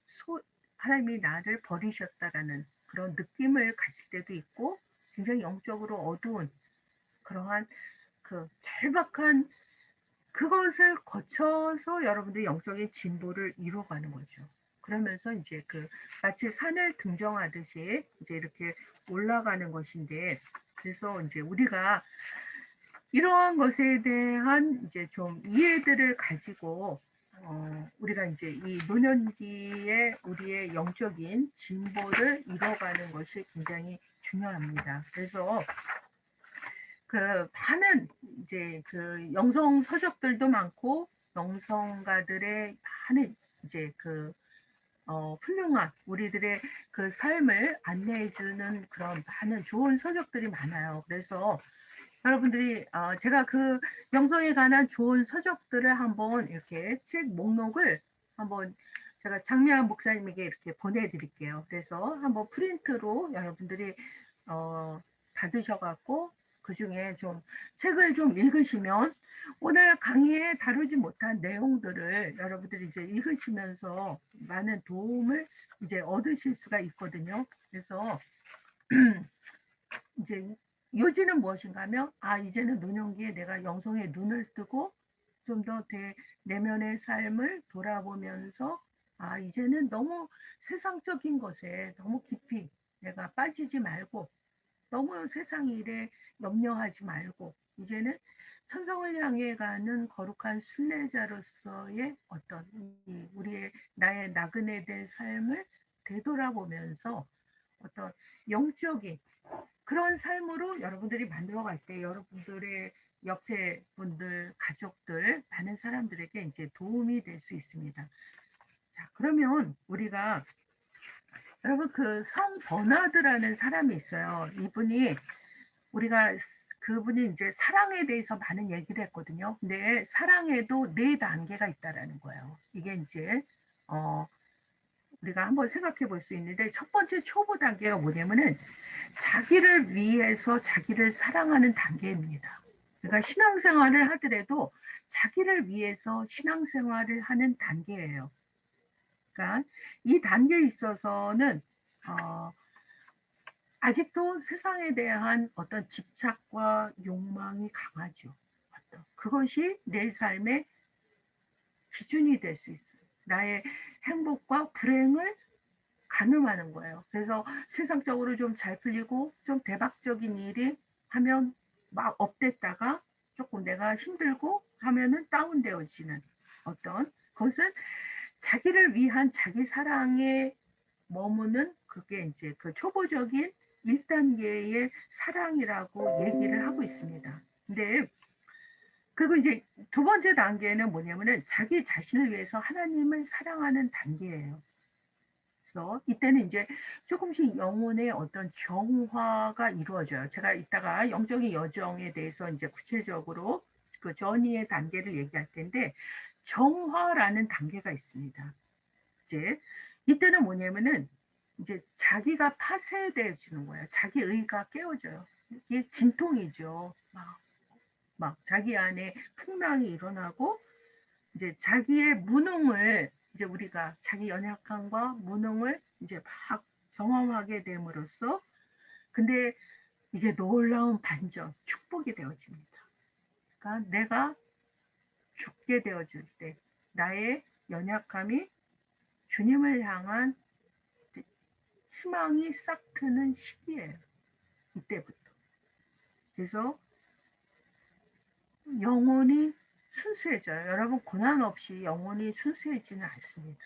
Speaker 1: 나를 버리셨다라는 그런 느낌을 가질 때도 있고 굉장히 영적으로 어두운 그러한 그 절박한 그것을 거쳐서 여러분들이 영적인 진보를 이루어가는 거죠. 그러면서 이제 그 마치 산을 등정하듯이 이제 이렇게 올라가는 것인데 그래서 이제 우리가 이러한 것에 대한 이제 좀 이해들을 가지고 우리가 이제 이 노년기에 우리의 영적인 진보를 이뤄가는 것이 굉장히 중요합니다. 그래서 그 많은 이제 그 영성 서적들도 많고 영성가들의 많은 이제 그 훌륭한 우리들의 그 삶을 안내해주는 그런 많은 좋은 서적들이 많아요. 그래서 여러분들이 제가 그 영성에 관한 좋은 서적들을 한번 이렇게 책 목록을 한번 제가 장미한 목사님에게 이렇게 보내드릴게요. 그래서 한번 프린트로 여러분들이 받으셔갖고 그 중에 좀 책을 좀 읽으시면 오늘 강의에 다루지 못한 내용들을 여러분들이 이제 읽으시면서 많은 도움을 이제 얻으실 수가 있거든요. 그래서 이제 요지는 무엇인가 하면 이제는 노년기에 내가 영성의 눈을 뜨고 좀 더 내면의 삶을 돌아보면서 이제는 너무 세상적인 것에 너무 깊이 내가 빠지지 말고 너무 세상 일에 염려하지 말고 이제는 천성을 향해 가는 거룩한 순례자로서의 어떤 우리의 나의 나그네 된 삶을 되돌아보면서 어떤 영적인 그런 삶으로 여러분들이 만들어갈 때 여러분들의 옆에 분들, 가족들, 많은 사람들에게 이제 도움이 될 수 있습니다. 자, 그러면 우리가 여러분 그 성 버나드라는 사람이 있어요. 이분이 그분이 이제 사랑에 대해서 많은 얘기를 했거든요. 근데 사랑에도 4단계가 있다라는 거예요. 이게 이제 우리가 한번 생각해 볼 수 있는데 첫 번째 초보 단계가 뭐냐면은 자기를 위해서 자기를 사랑하는 단계입니다. 그러니까 신앙생활을 하더라도 자기를 위해서 신앙생활을 하는 단계예요. 그러니까 이 단계에 있어서는 아직도 세상에 대한 어떤 집착과 욕망이 강하죠. 그것이 내 삶의 기준이 될 수 있어요. 나의 행복과 불행을 가늠하는 거예요. 그래서 세상적으로 좀 잘 풀리고 좀 대박적인 일이 하면 막 업됐다가 조금 내가 힘들고 하면은 다운되어지는 어떤 그것은 자기를 위한 자기 사랑에 머무는 그게 이제 그 초보적인 1단계의 사랑이라고 얘기를 하고 있습니다. 근데 그리고 이제 두 번째 단계는 뭐냐면은 자기 자신을 위해서 하나님을 사랑하는 단계예요. 그래서 이때는 이제 조금씩 영혼의 어떤 정화가 이루어져요. 제가 이따가 영적인 여정에 대해서 이제 구체적으로 그 전이의 단계를 얘기할 텐데 정화라는 단계가 있습니다. 이제 이때는 뭐냐면은 이제 자기가 파쇄되어지는 거예요. 자기 의가 깨어져요. 이게 진통이죠. 막 자기 안에 풍랑이 일어나고 이제 자기의 무능을 이제 우리가 자기 연약함과 무능을 이제 막 경험하게 됨으로써 근데 이게 놀라운 반전, 축복이 되어집니다. 그러니까 내가 죽게 되어질 때 나의 연약함이 주님을 향한 희망이 싹 트는 시기예요. 이때부터. 그래서 영혼이 순수해져요. 여러분 고난 없이 영혼이 순수해지는 않습니다.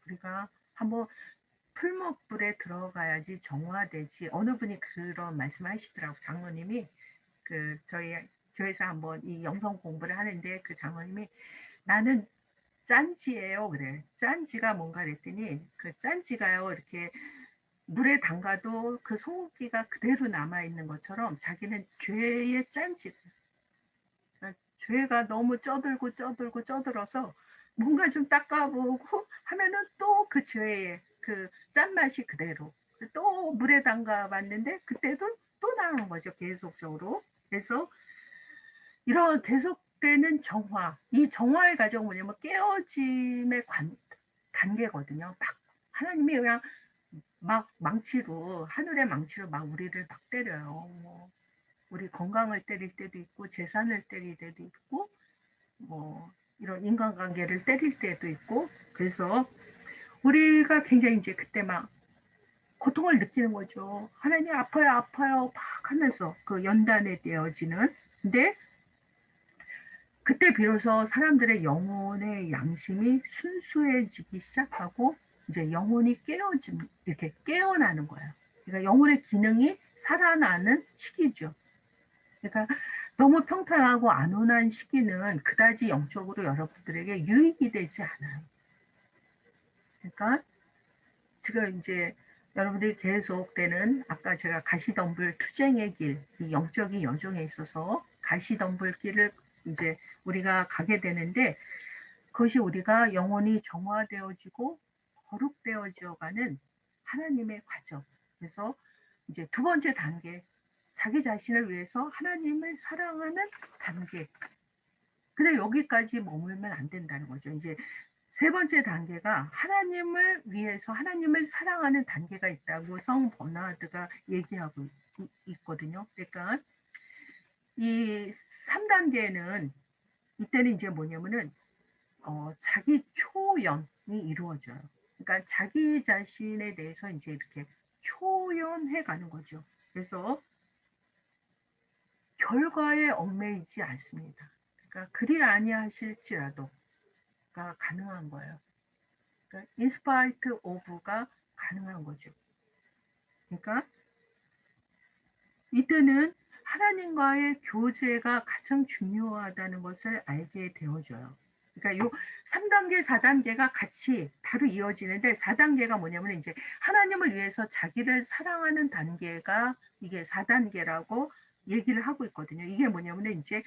Speaker 1: 우리가 한번 풀목불에 들어가야지 정화되지. 어느 분이 그런 말씀하시더라고. 장로님이 그 저희 교회에서 한번 이 영성 공부를 하는데 그 장로님이 나는 짠지예요. 그래. 짠지가 뭔가 그랬더니 그 짠지가요. 이렇게 물에 담가도 그 소금기가 그대로 남아있는 것처럼 자기는 죄의 짠지. 그러니까 죄가 너무 쪄들어서 뭔가 좀 닦아보고 하면은 또 그 죄의 그 짠맛이 그대로. 또 물에 담가 봤는데 그때도 또 나오는 거죠. 계속적으로. 그래서 이런 계속되는 정화. 이 정화의 과정은 뭐냐면 깨어짐의 단계거든요. 막 하나님이 그냥 막 망치로 하늘의 망치로 막 우리를 막 때려요. 뭐 우리 건강을 때릴 때도 있고 재산을 때릴 때도 있고 뭐 이런 인간관계를 때릴 때도 있고 그래서 우리가 굉장히 이제 그때 막 고통을 느끼는 거죠. 하나님 아파요 막 하면서 그 연단에 되어지는 근데 그때 비로소 사람들의 영혼의 양심이 순수해지기 시작하고 이제 영혼이 이렇게 깨어나는 거예요. 그러니까 영혼의 기능이 살아나는 시기죠. 그러니까 너무 평탄하고 안온한 시기는 그다지 영적으로 여러분들에게 유익이 되지 않아요. 그러니까 지금 이제 여러분들이 계속되는 아까 제가 가시덤불 투쟁의 길, 이 영적인 여정에 있어서 가시덤불 길을 이제 우리가 가게 되는데 그것이 우리가 영혼이 정화되어지고 거룩되어져가는 하나님의 과정. 그래서 이제 두 번째 단계, 자기 자신을 위해서 하나님을 사랑하는 단계. 근데 여기까지 머물면 안 된다는 거죠. 이제 세 번째 단계가 하나님을 위해서 하나님을 사랑하는 단계가 있다고 성 버나드가 얘기하고 있거든요. 그러니까 이 3단계는 이때는 이제 뭐냐면은 자기 초연이 이루어져요. 그러니까 자기 자신에 대해서 이제 이렇게 초연해 가는 거죠. 그래서 결과에 얽매이지 않습니다. 그러니까 그리 아니하실지라도 가능한 거예요. 그러니까 in spite of가 가능한 거죠. 그러니까 이때는 하나님과의 교제가 가장 중요하다는 것을 알게 되어져요. 그러니까 요 3단계, 4단계가 같이 바로 이어지는데 4단계가 뭐냐면 이제 하나님을 위해서 자기를 사랑하는 단계가 이게 4단계라고 얘기를 하고 있거든요. 이게 뭐냐면 이제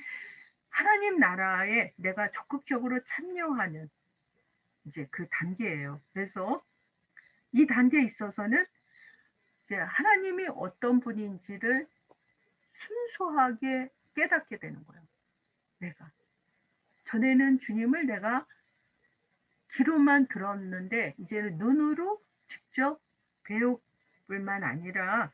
Speaker 1: 하나님 나라에 내가 적극적으로 참여하는 이제 그 단계예요. 그래서 이 단계에 있어서는 이제 하나님이 어떤 분인지를 순수하게 깨닫게 되는 거예요. 내가. 전에는 주님을 내가 귀로만 들었는데 이제는 눈으로 직접 배울 뿐만 아니라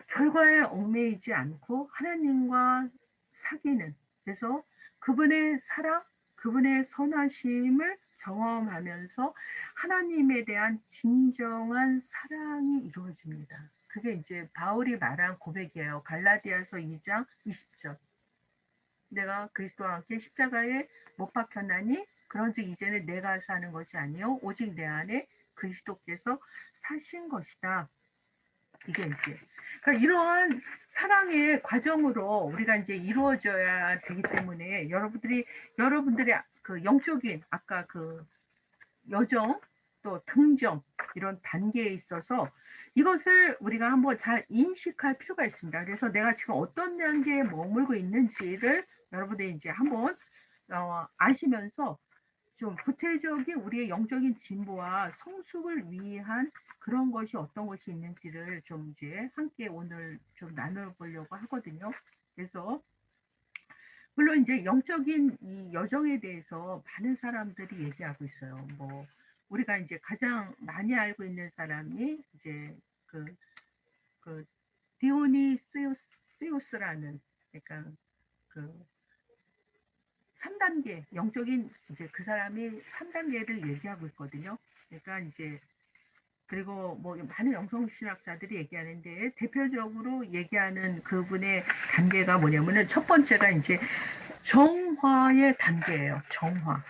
Speaker 1: 결과에 얽매이지 않고 하나님과 사귀는 그래서 그분의 사랑, 그분의 선하심을 경험하면서 하나님에 대한 진정한 사랑이 이루어집니다. 그게 이제 바울이 말한 고백이에요. 갈라디아서 2장 20절. 내가 그리스도와 함께 십자가에 못 박혔나니 그런즉 이제는 내가 사는 것이 아니요 오직 내 안에 그리스도께서 사신 것이다. 이게 이제 그러니까 이러한 사랑의 과정으로 우리가 이제 이루어져야 되기 때문에 여러분들의 그 영적인 아까 그 여정 또 등정 이런 단계에 있어서 이것을 우리가 한번 잘 인식할 필요가 있습니다. 그래서 내가 지금 어떤 단계에 머물고 있는지를 여러분들이 이제 한번 아시면서 좀 구체적인 우리의 영적인 진보와 성숙을 위한 그런 것이 어떤 것이 있는지를 좀 이제 함께 오늘 좀 나눠보려고 하거든요. 그래서 물론 이제 영적인 이 여정에 대해서 많은 사람들이 얘기하고 있어요. 뭐 우리가 이제 가장 많이 알고 있는 사람이 이제 그 디오니시우스라는 그러니까 그 3단계 영적인 이제 그 사람이 3단계를 얘기하고 있거든요. 그러니까 이제 그리고 뭐 많은 영성신학자들이 얘기하는데 대표적으로 얘기하는 그분의 단계가 뭐냐면은 첫 번째가 이제 정화의 단계예요. 정화.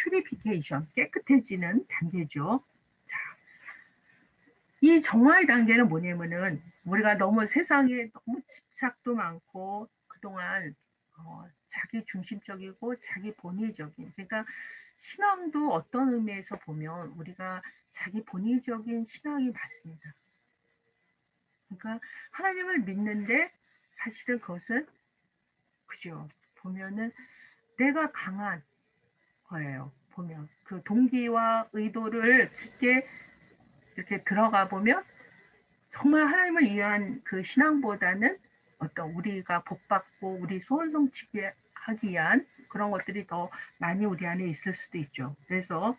Speaker 1: 퓨리피케이션, 깨끗해지는 단계죠. 자, 이 정화의 단계는 뭐냐면은 우리가 너무 세상에 너무 집착도 많고 그동안 자기 중심적이고 자기 본의적인 그러니까 신앙도 어떤 의미에서 보면 우리가 자기 본의적인 신앙이 맞습니다. 그러니까 하나님을 믿는데 사실은 그것은 그죠. 보면은 내가 강한 거예요. 보면 그 동기와 의도를 깊게 이렇게 들어가 보면 정말 하나님을 위한 그 신앙보다는 어떤 우리가 복받고 우리 소원 성취하기 위한 그런 것들이 더 많이 우리 안에 있을 수도 있죠. 그래서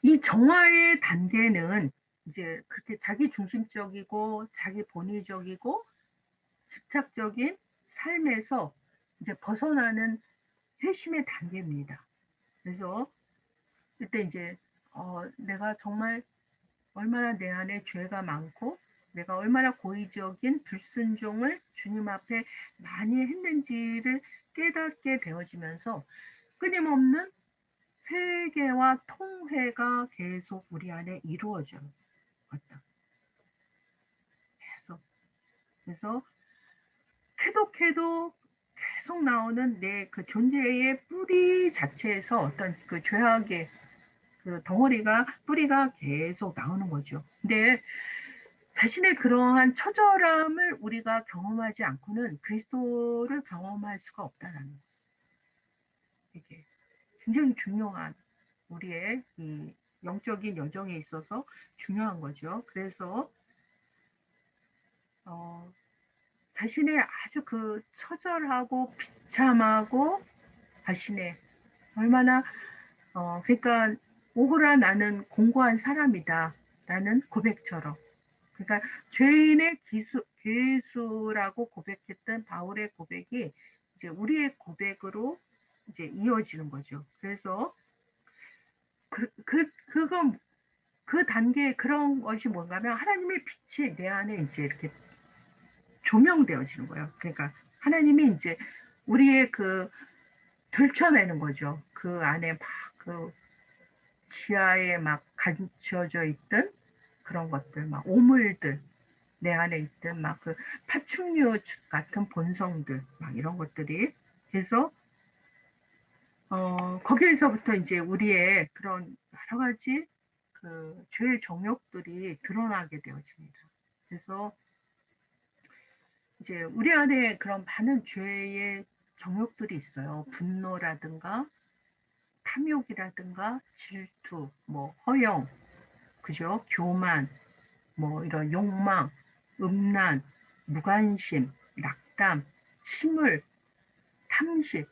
Speaker 1: 이 정화의 단계는 이제 그렇게 자기 중심적이고 자기 본의적이고 집착적인 삶에서 이제 벗어나는 회심의 단계입니다. 그래서 그때 이제 내가 정말 얼마나 내 안에 죄가 많고 내가 얼마나 고의적인 불순종을 주님 앞에 많이 했는지를 깨닫게 되어지면서 끊임없는 회개와 통회가 계속 우리 안에 이루어져요. 그래서 캐도 계속 나오는 내 그 존재의 뿌리 자체에서 어떤 그 죄악의 그 덩어리가 뿌리가 계속 나오는 거죠. 근데 자신의 그러한 처절함을 우리가 경험하지 않고는 그리스도를 경험할 수가 없다는 거예요. 이게 굉장히 중요한 우리의 이 영적인 여정에 있어서 중요한 거죠. 그래서 자신의 아주 그 처절하고 비참하고 자신의 얼마나 그러니까 오호라 나는 공고한 사람이다 라는 고백처럼 그러니까 죄인의 괴수라고 고백했던 바울의 고백이 이제 우리의 고백으로 이제 이어지는 거죠. 그래서 그건 그 단계에 그런 것이 뭔가면 하나님의 빛이 내 안에 이제 이렇게 조명되어지는 거예요. 그러니까 하나님이 이제 우리의 그 들춰내는 거죠. 그 안에 막 그 지하에 막 감춰져 있던 그런 것들, 막 오물들, 내 안에 있던 막 그 파충류 같은 본성들, 막 이런 것들이. 그래서, 거기에서부터 이제 우리의 그런 여러 가지 그 죄의 정욕들이 드러나게 되어집니다. 그래서 이제 우리 안에 그런 많은 죄의 정욕들이 있어요. 분노라든가 탐욕이라든가 질투, 뭐 허영, 그죠? 교만, 뭐 이런 욕망, 음란, 무관심, 낙담, 침울, 탐식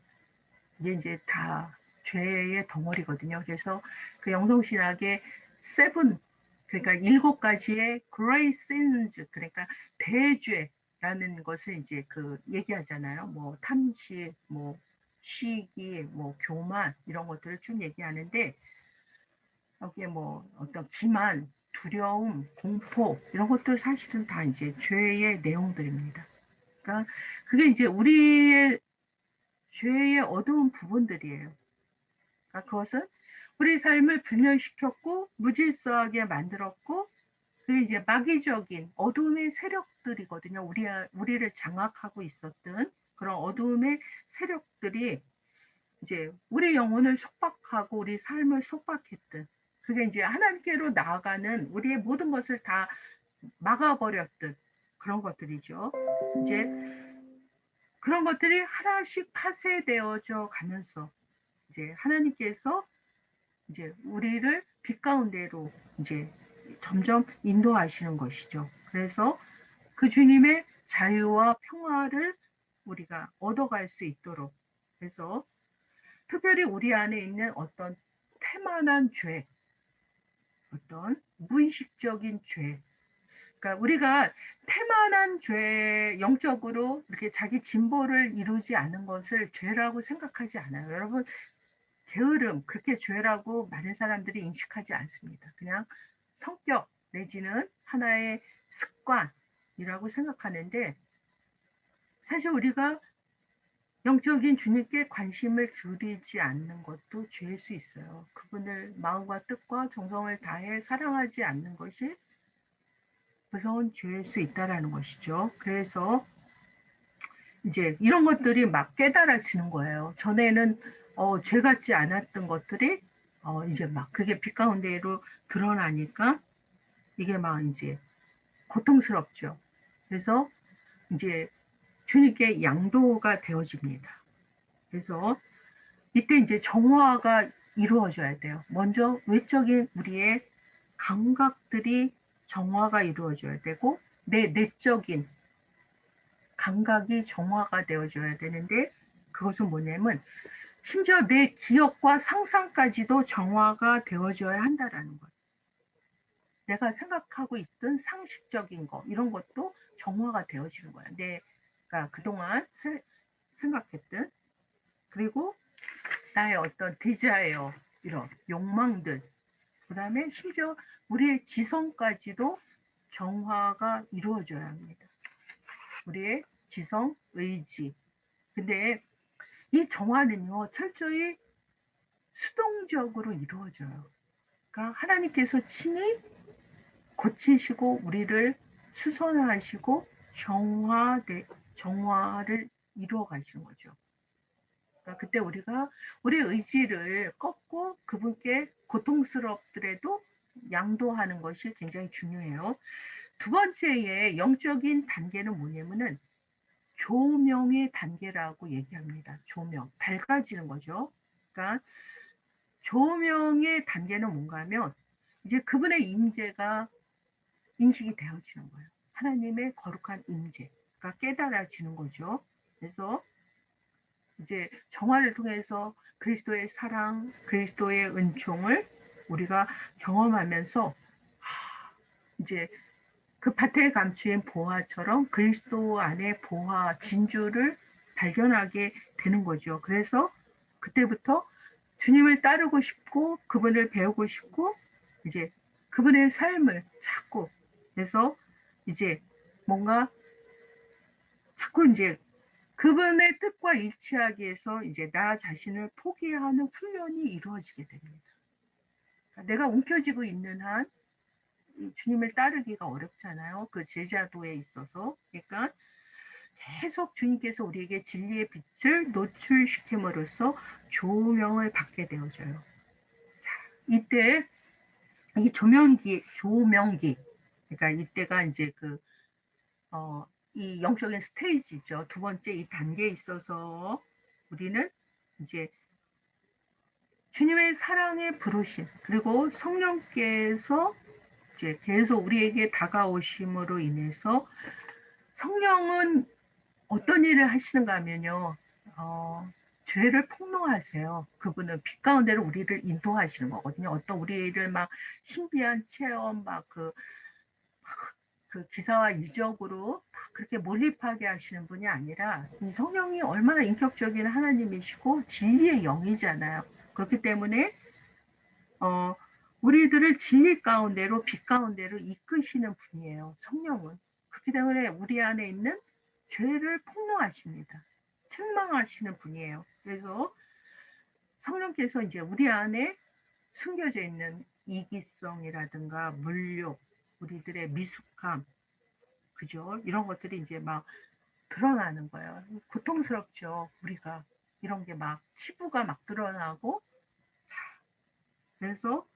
Speaker 1: 이게 이제 다 죄의 덩어리거든요. 그래서 그 영성신학의 세븐 그러니까 7가지의 great sins 그러니까 대죄라는 것을 이제 그 얘기하잖아요. 뭐 탐식, 뭐 시기, 뭐 교만 이런 것들을 쭉 얘기하는데 여기에 뭐 어떤 기만, 두려움, 공포 이런 것들 사실은 다 이제 죄의 내용들입니다. 그러니까 그게 이제 우리의 죄의 어두운 부분들이에요. 그러니까 그것은 우리 삶을 불멸시켰고 무질서하게 만들었고 그게 이제 마귀적인 어둠의 세력들이거든요. 우리를 장악하고 있었던 그런 어둠의 세력들이 이제 우리 영혼을 속박하고 우리 삶을 속박했던 그게 이제 하나님께로 나아가는 우리의 모든 것을 다 막아버렸던 그런 것들이죠. 이제 그런 것들이 하나씩 파쇄되어져 가면서 이제 하나님께서 이제 우리를 빛 가운데로 이제 점점 인도하시는 것이죠. 그래서 그 주님의 자유와 평화를 우리가 얻어갈 수 있도록 그래서 특별히 우리 안에 있는 어떤 태만한 죄, 어떤 무의식적인 죄, 그러니까 우리가 태만한 죄, 영적으로 이렇게 자기 진보를 이루지 않는 것을 죄라고 생각하지 않아요. 여러분, 게으름, 그렇게 죄라고 많은 사람들이 인식하지 않습니다. 그냥 성격 내지는 하나의 습관이라고 생각하는데 사실 우리가 영적인 주님께 관심을 기울이지 않는 것도 죄일 수 있어요. 그분을 마음과 뜻과 정성을 다해 사랑하지 않는 것이 무서운 죄일 수 있다라는 것이죠. 그래서 이제 이런 것들이 막 깨달아지는 거예요. 전에는 죄 같지 않았던 것들이 이제 막 그게 빛 가운데로 드러나니까 이게 막 이제 고통스럽죠. 그래서 이제 주님께 양도가 되어집니다. 그래서 이때 이제 정화가 이루어져야 돼요. 먼저 외적인 우리의 감각들이 정화가 이루어져야 되고 내 내적인 감각이 정화가 되어져야 되는데 그것은 뭐냐면 심지어 내 기억과 상상까지도 정화가 되어져야 한다라는 거예요. 내가 생각하고 있던 상식적인 거 이런 것도 정화가 되어지는 거야. 내가 그동안 생각했던 그리고 나의 어떤 디자이어 이런 욕망들 그 다음에 심지어 우리의 지성까지도 정화가 이루어져야 합니다. 우리의 지성, 의지. 근데 이 정화는요 철저히 수동적으로 이루어져요. 그러니까 하나님께서 친히 고치시고 우리를 수선하시고 정화를 이루어 가시는 거죠. 그러니까 그때 우리가 우리의 의지를 꺾고 그분께 고통스럽더라도 양도하는 것이 굉장히 중요해요. 두 번째의 영적인 단계는 뭐냐면은 조명의 단계라고 얘기합니다. 조명, 밝아지는 거죠. 그러니까 조명의 단계는 뭔가 하면 이제 그분의 임재가 인식이 되어지는 거예요. 하나님의 거룩한 임재가 깨달아지는 거죠. 그래서 이제 정화를 통해서 그리스도의 사랑, 그리스도의 은총을 우리가 경험하면서 이제 그 밭에 감추인 보화처럼 그리스도 안에 보화, 진주를 발견하게 되는 거죠. 그래서 그때부터 주님을 따르고 싶고 그분을 배우고 싶고 이제 그분의 삶을 찾고 그래서 이제 뭔가 자꾸 이제 그분의 뜻과 일치하기 위해서 이제 나 자신을 포기하는 훈련이 이루어지게 됩니다. 내가 움켜쥐고 있는 한 주님을 따르기가 어렵잖아요. 그 제자도에 있어서. 그러니까 계속 주님께서 우리에게 진리의 빛을 노출시킴으로써 조명을 받게 되어져요. 이때 이 조명기, 그러니까 이때가 이제 이 영적인 스테이지죠. 두 번째 이 단계에 있어서 우리는 이제 주님의 사랑의 부르심 그리고 성령께서 이제 계속 우리에게 다가오심으로 인해서 성령은 어떤 일을 하시는가 하면요. 죄를 폭로하세요. 그분은 빛 가운데로 우리를 인도하시는 거거든요. 어떤 우리를 막 신비한 체험 그 기사와 이적으로 그렇게 몰입하게 하시는 분이 아니라 이 성령이 얼마나 인격적인 하나님이시고 진리의 영이잖아요. 그렇기 때문에 우리들을 진리 가운데로 빛 가운데로 이끄시는 분이에요. 성령은. 그렇기 때문에 우리 안에 있는 죄를 폭로하십니다. 책망하시는 분이에요. 그래서 성령께서 이제 우리 안에 숨겨져 있는 이기성이라든가 물욕, 우리들의 미숙함, 그죠? 이런 것들이 이제 막 드러나는 거예요. 고통스럽죠. 우리가 이런 게 막 치부가 막 드러나고, 그래서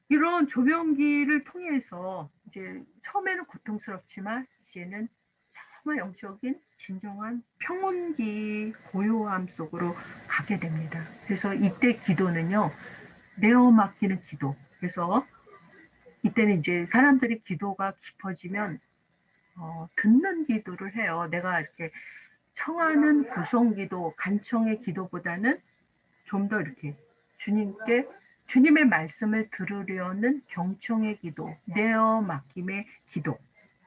Speaker 1: 이런 조명기를 통해서 이제 처음에는 고통스럽지만 이제는 정말 영적인 진정한 평온기 고요함 속으로 가게 됩니다. 그래서 이때 기도는요, 내어 맡기는 기도. 그래서 이때는 이제 사람들이 기도가 깊어지면 듣는 기도를 해요. 내가 이렇게 청하는 구성기도, 간청의 기도보다는 좀 더 이렇게 주님께 주님의 말씀을 들으려는 경청의 기도, 내어 맡김의 기도,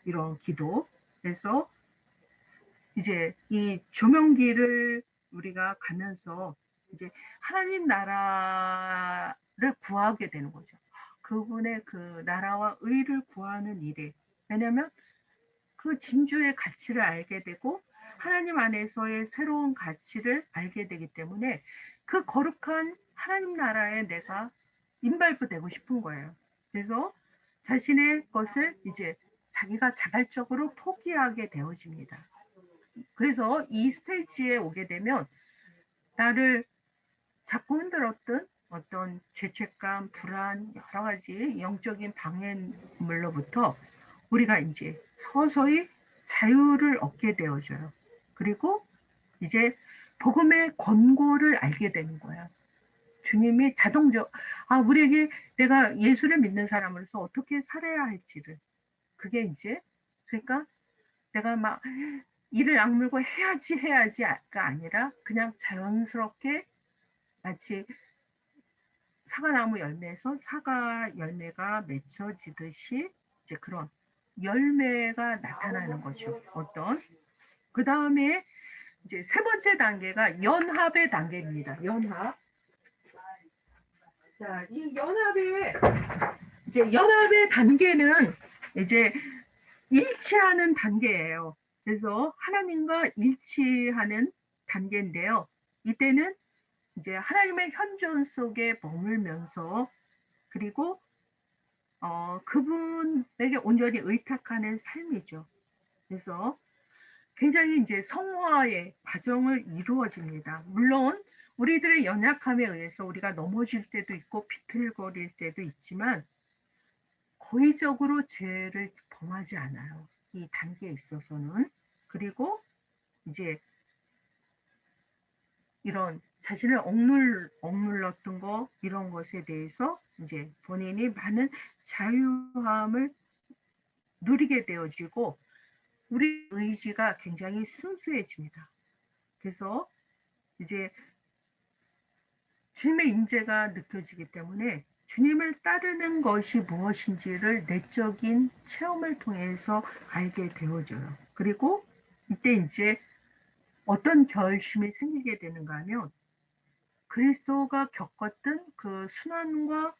Speaker 1: 이런 기도. 그래서 이제 이 조명기를 우리가 가면서 이제 하나님 나라를 구하게 되는 거죠. 그분의 그 나라와 의를 구하는 일에, 왜냐하면 그 진주의 가치를 알게 되고 하나님 안에서의 새로운 가치를 알게 되기 때문에 그 거룩한 하나님 나라에 내가 인발부되고 싶은 거예요. 그래서 자신의 것을 이제 자기가 자발적으로 포기하게 되어집니다. 그래서 이 스테이지에 오게 되면 나를 자꾸 흔들었던 어떤 죄책감, 불안, 여러 가지 영적인 방해물로부터 우리가 이제 서서히 자유를 얻게 되어져요. 그리고 이제 복음의 권고를 알게 되는 거야. 주님이 우리에게 내가 예수를 믿는 사람으로서 어떻게 살아야 할지를. 그게 이제, 그러니까 내가 막 이를 악물고 해야지가 아니라 그냥 자연스럽게 마치 사과나무 열매에서 사과 열매가 맺혀지듯이 이제 그런 열매가 나타나는 거죠. 그 다음에 이제 세 번째 단계가 연합의 단계입니다. 연합. 자, 이 연합의 단계는 이제 일치하는 단계예요. 그래서 하나님과 일치하는 단계인데요. 이때는 이제 하나님의 현존 속에 머물면서 그리고 그분에게 온전히 의탁하는 삶이죠. 그래서 굉장히 이제 성화의 과정을 이루어집니다. 물론 우리들의 연약함에 의해서 우리가 넘어질 때도 있고 비틀거릴 때도 있지만 고의적으로 죄를 범하지 않아요. 이 단계에 있어서는. 그리고 이제 이런 자신을 억눌렀던 거 이런 것에 대해서 이제 본인이 많은 자유함을 누리게 되어지고 우리 의지가 굉장히 순수해집니다. 그래서 이제 주님의 임재가 느껴지기 때문에 주님을 따르는 것이 무엇인지를 내적인 체험을 통해서 알게 되어져요. 그리고 이때 이제 어떤 결심이 생기게 되는가 하면 그리스도가 겪었던 그 순환과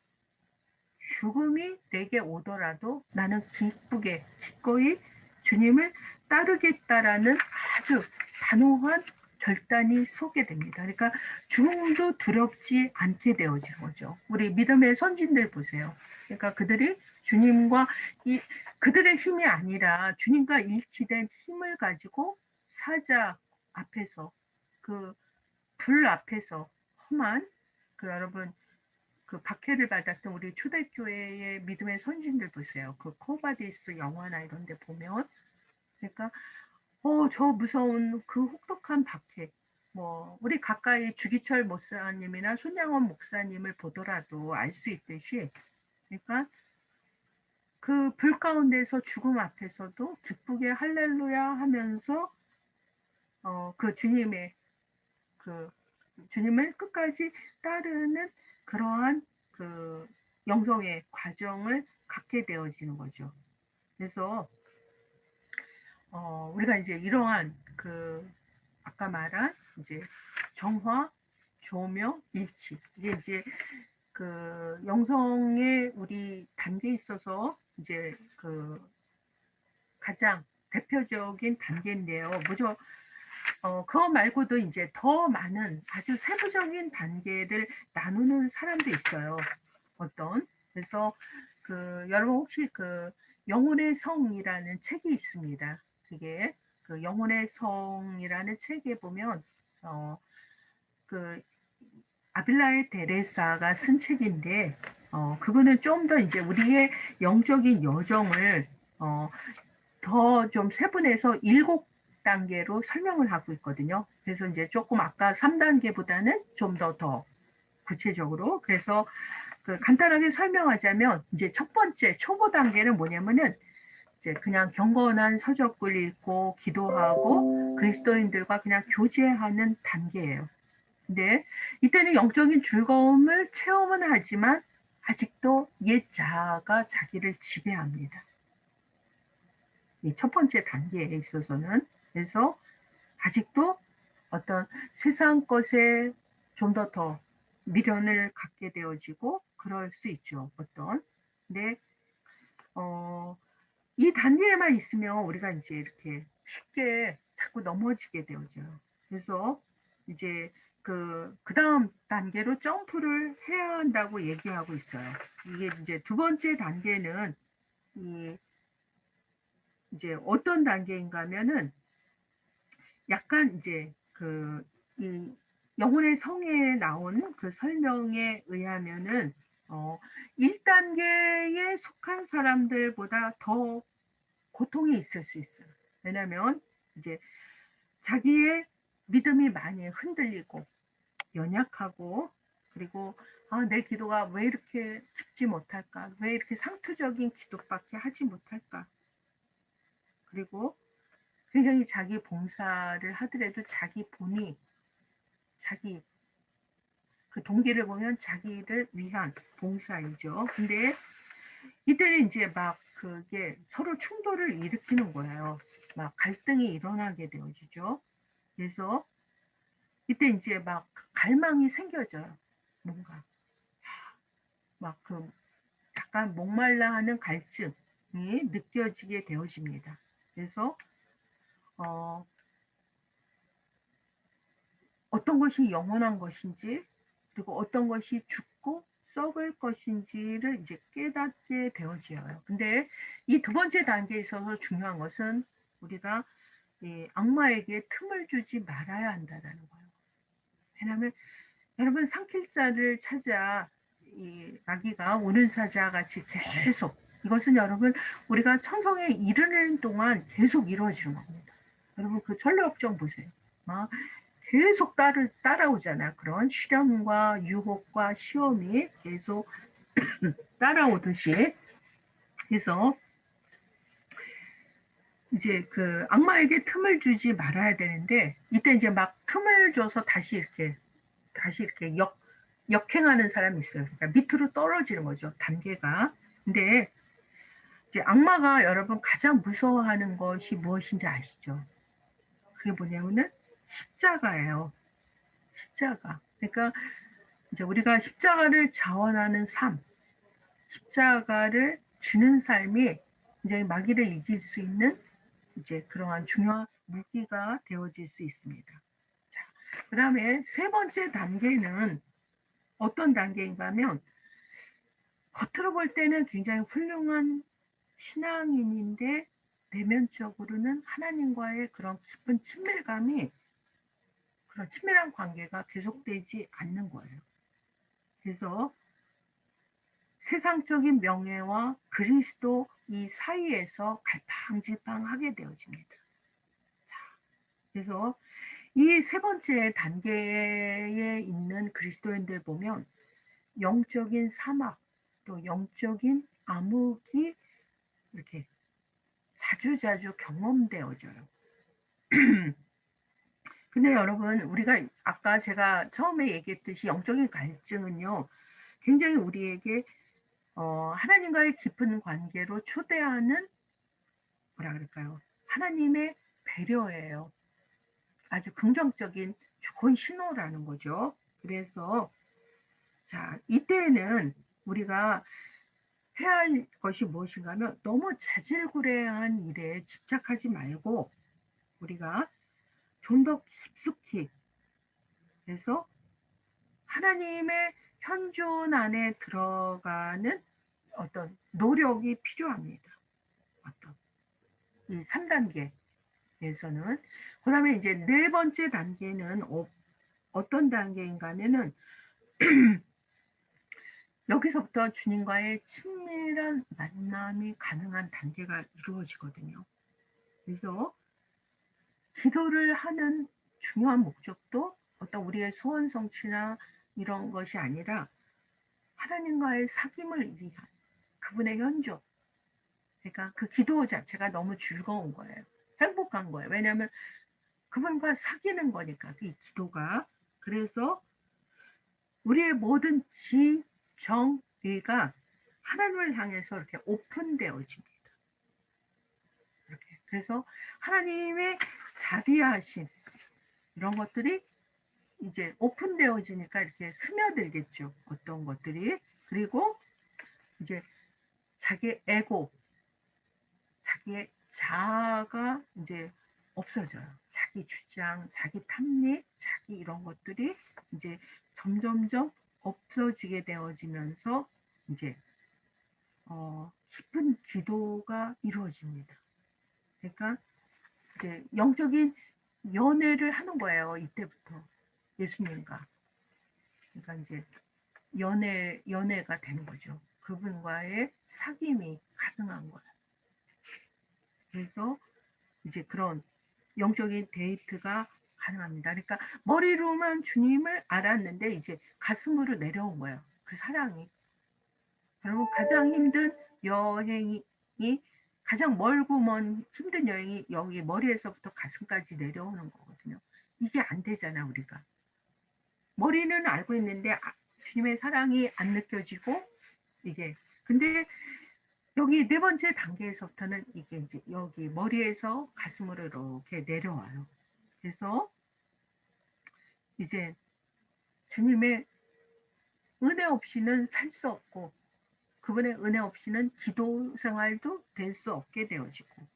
Speaker 1: 죽음이 내게 오더라도 나는 기쁘게 기꺼이 주님을 따르겠다라는 아주 단호한 결단이 서게 됩니다. 그러니까 죽음도 두렵지 않게 되어진 거죠. 우리 믿음의 선진들 보세요. 그러니까 그들이 주님과 그들의 힘이 아니라 주님과 일치된 힘을 가지고 사자 앞에서 그 불 앞에서 험한 여러분 그 박해를 받았던 우리 초대교회의 믿음의 선진들 보세요. 그 코바디스 영화나 이런 데 보면 그러니까 저 무서운 그 혹독한 박해 우리 가까이 주기철 목사님이나 손양원 목사님을 보더라도 알 수 있듯이 그러니까 그 불 가운데서 죽음 앞에서도 기쁘게 할렐루야 하면서 그 주님의 주님을 끝까지 따르는 그러한 그 영성의 과정을 갖게 되어지는 거죠. 그래서 우리가 이제 이러한 아까 말한 이제 정화, 조명, 일치 이게 이제 그 영성의 우리 단계에 있어서 이제 가장 대표적인 단계인데요. 뭐죠? 그거 말고도 이제 더 많은 아주 세부적인 단계를 나누는 사람도 있어요. 그래서 여러분 혹시 영혼의 성이라는 책이 있습니다. 그게 그 영혼의 성이라는 책에 보면 아빌라의 데레사가 쓴 책인데 그거는 좀 더 이제 우리의 영적인 여정을 더 좀 세분해서 7단계로 설명을 하고 있거든요. 그래서 이제 조금 아까 3단계보다는 좀 더 구체적으로 그래서 간단하게 설명하자면 이제 첫 번째 초보 단계는 뭐냐면은 이제 그냥 경건한 서적을 읽고 기도하고 그리스도인들과 그냥 교제하는 단계예요. 근데 이때는 영적인 즐거움을 체험은 하지만 아직도 옛 자아가 자기를 지배합니다. 이 첫 번째 단계에 있어서는 그래서 아직도 어떤 세상 것에 좀 더 미련을 갖게 되어지고 그럴 수 있죠. 근데 이 단계에만 있으면 우리가 이제 이렇게 쉽게 자꾸 넘어지게 되어져요. 그래서 이제 그 다음 단계로 점프를 해야 한다고 얘기하고 있어요. 이게 이제 두 번째 단계는 이제 어떤 단계인가 하면은 약간 이제 이 영혼의 성에 나온 그 설명에 의하면은 1단계에 속한 사람들보다 더 고통이 있을 수 있어요. 왜냐하면 이제 자기의 믿음이 많이 흔들리고 연약하고 그리고 내 기도가 왜 이렇게 깊지 못할까? 왜 이렇게 상투적인 기도밖에 하지 못할까? 그리고 굉장히 자기 봉사를 하더라도 자기 본이 자기 그 동기를 보면 자기를 위한 봉사이죠. 근데 이때는 이제 막 그게 서로 충돌을 일으키는 거예요. 막 갈등이 일어나게 되어지죠. 그래서 이때 이제 막 갈망이 생겨져요. 뭔가 막 약간 목말라 하는 갈증이 느껴지게 되어집니다. 그래서 어떤 것이 영원한 것인지 그리고 어떤 것이 죽고 썩을 것인지를 이제 깨닫게 되어져요. 근데 이 두 번째 단계에 있어서 중요한 것은 우리가 이 악마에게 틈을 주지 말아야 한다는 거예요. 왜냐하면 여러분 산길자를 찾아 이 마귀가 오는 사자 같이 계속 이것은 여러분 우리가 천성에 이르는 동안 계속 이루어지는 겁니다. 여러분 그 천로역정 보세요. 계속 따라오잖아. 그런 시련과 유혹과 시험이 계속 따라오듯이. 그래서 이제 그 악마에게 틈을 주지 말아야 되는데 이때 이제 막 틈을 줘서 다시 이렇게 역행하는 사람이 있어요. 그러니까 밑으로 떨어지는 거죠. 단계가. 근데 이제 악마가 여러분 가장 무서워하는 것이 무엇인지 아시죠? 그게 뭐냐면은 십자가예요. 십자가. 그러니까 이제 우리가 십자가를 자원하는 삶, 십자가를 지는 삶이 이제 마귀를 이길 수 있는 이제 그러한 중요한 무기가 되어질 수 있습니다. 자, 그 다음에 세 번째 단계는 어떤 단계인가 하면 겉으로 볼 때는 굉장히 훌륭한 신앙인인데 내면적으로는 하나님과의 그런 깊은 친밀감이 그런 친밀한 관계가 계속되지 않는 거예요. 그래서 세상적인 명예와 그리스도 이 사이에서 갈팡질팡하게 되어집니다. 그래서 이 세 번째 단계에 있는 그리스도인들 보면 영적인 사막 또 영적인 암흑이 이렇게 자주자주 경험되어져요. 근데 여러분 우리가 아까 제가 처음에 얘기했듯이 영적인 갈증은요 굉장히 우리에게 하나님과의 깊은 관계로 초대하는 뭐라 그럴까요? 하나님의 배려예요. 아주 긍정적인 좋은 신호라는 거죠. 그래서 자 이때에는 우리가 해야 할 것이 무엇인가 하면 너무 자질구레한 일에 집착하지 말고 우리가 좀 더 깊숙이 그래서 하나님의 현존 안에 들어가는 어떤 노력이 필요합니다. 어떤 이 3단계에서는 그 다음에 이제 네 번째 단계는 어떤 단계인가 하면은 여기서부터 주님과의 친밀한 만남이 가능한 단계가 이루어지거든요. 그래서 기도를 하는 중요한 목적도 어떤 우리의 소원 성취나 이런 것이 아니라 하나님과의 사귐을 위한 그분의 현존. 그러니까 그 기도 자체가 너무 즐거운 거예요. 행복한 거예요. 왜냐하면 그분과 사귀는 거니까 이 기도가. 그래서 우리의 모든 지, 정, 의가 하나님을 향해서 이렇게 오픈되어집니다. 이렇게. 그래서 하나님의 자비하심 이런 것들이 이제 오픈되어지니까 이렇게 스며들겠죠. 어떤 것들이. 그리고 이제 자기의 에고, 자기의 자아가 이제 없어져요. 자기 주장, 자기 탐닉, 자기 이런 것들이 이제 점점점 없어지게 되어지면서 이제 깊은 기도가 이루어집니다. 그러니까 이제 영적인 연애를 하는 거예요. 이때부터 예수님과. 그러니까 이제 연애가 되는 거죠. 그분과의 사귐이 가능한 거예요. 그래서 이제 그런 영적인 데이트가 가능합니다. 그러니까 머리로만 주님을 알았는데 이제 가슴으로 내려온 거예요. 그 사랑이. 여러분 가장 힘든 여행이 가장 멀고 먼 힘든 여행이 여기 머리에서부터 가슴까지 내려오는 거거든요. 이게 안 되잖아 우리가. 머리는 알고 있는데 주님의 사랑이 안 느껴지고 이게 근데 여기 네 번째 단계에서부터는 이게 이제 여기 머리에서 가슴으로 이렇게 내려와요. 그래서 이제 주님의 은혜 없이는 살 수 없고 그분의 은혜 없이는 기도 생활도 될 수 없게 되어지고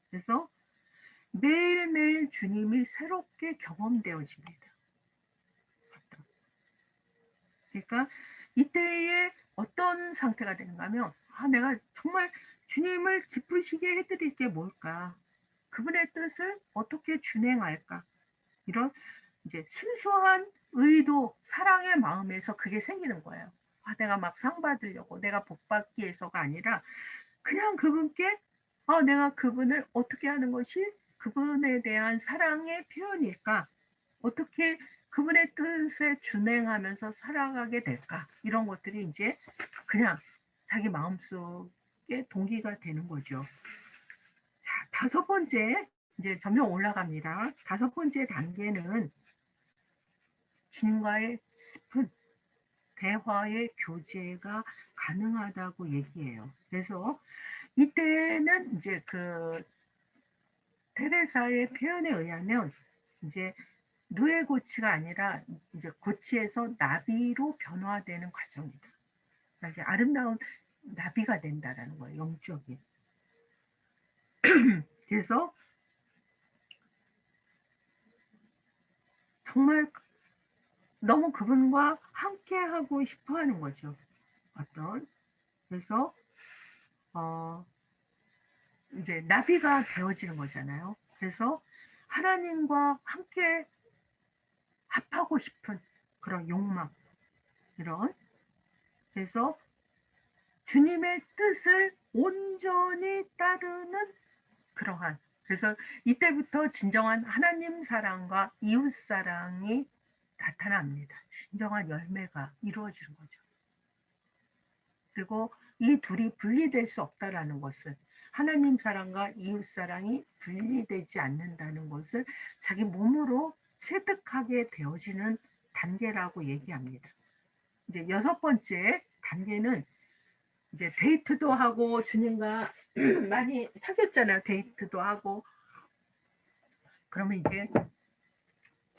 Speaker 1: 그래서 매일매일 주님이 새롭게 경험되어집니다. 그러니까 이때에 어떤 상태가 되는가 하면 내가 정말 주님을 기쁘시게 해드릴 게 뭘까? 그분의 뜻을 어떻게 준행할까? 이런 이제 순수한 의도, 사랑의 마음에서 그게 생기는 거예요. 내가 막 상 받으려고, 내가 복 받기 위해서가 아니라 그냥 그분께 내가 그분을 어떻게 하는 것이 그분에 대한 사랑의 표현일까? 어떻게 그분의 뜻에 준행하면서 살아가게 될까? 이런 것들이 이제 그냥 자기 마음속에 동기가 되는 거죠. 자, 다섯 번째, 이제 점점 올라갑니다. 다섯 번째 단계는 주님과의 깊은 대화의 교제가 가능하다고 얘기해요. 그래서 이때는 이제 그 테레사의 표현에 의하면 이제 누에고치가 아니라 이제 고치에서 나비로 변화되는 과정이다. 그러니까 이제 아름다운 나비가 된다라는 거예요. 영적인. 그래서 정말 너무 그분과 함께 하고 싶어 하는 거죠. 그래서 이제 나비가 되어지는 거잖아요. 그래서 하나님과 함께 합하고 싶은 그런 욕망 그래서 주님의 뜻을 온전히 따르는 그러한 그래서 이때부터 진정한 하나님 사랑과 이웃 사랑이 나타납니다. 진정한 열매가 이루어지는 거죠. 그리고 이 둘이 분리될 수 없다라는 것을 하나님 사랑과 이웃 사랑이 분리되지 않는다는 것을 자기 몸으로 체득하게 되어지는 단계라고 얘기합니다. 이제 여섯 번째 단계는 이제 데이트도 하고 주님과 많이 사귀었잖아요. 데이트도 하고 그러면 이제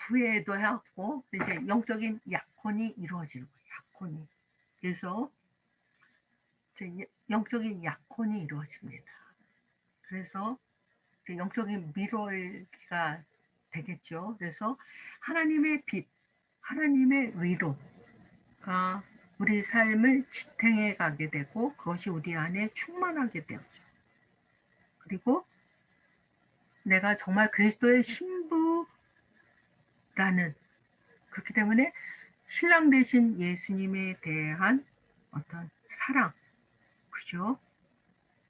Speaker 1: 구애도 해왔고 이제 영적인 약혼이 이루어지는 거예요. 약혼이. 그래서 이제 영적인 약혼이 이루어집니다. 그래서 이제 영적인 밀월기가 되겠죠. 그래서 하나님의 빛, 하나님의 위로가 우리 삶을 지탱해 가게 되고 그것이 우리 안에 충만하게 되었죠. 그리고 내가 정말 그리스도의 신부라는, 그렇기 때문에 신랑 되신 예수님에 대한 어떤 사랑, 그죠?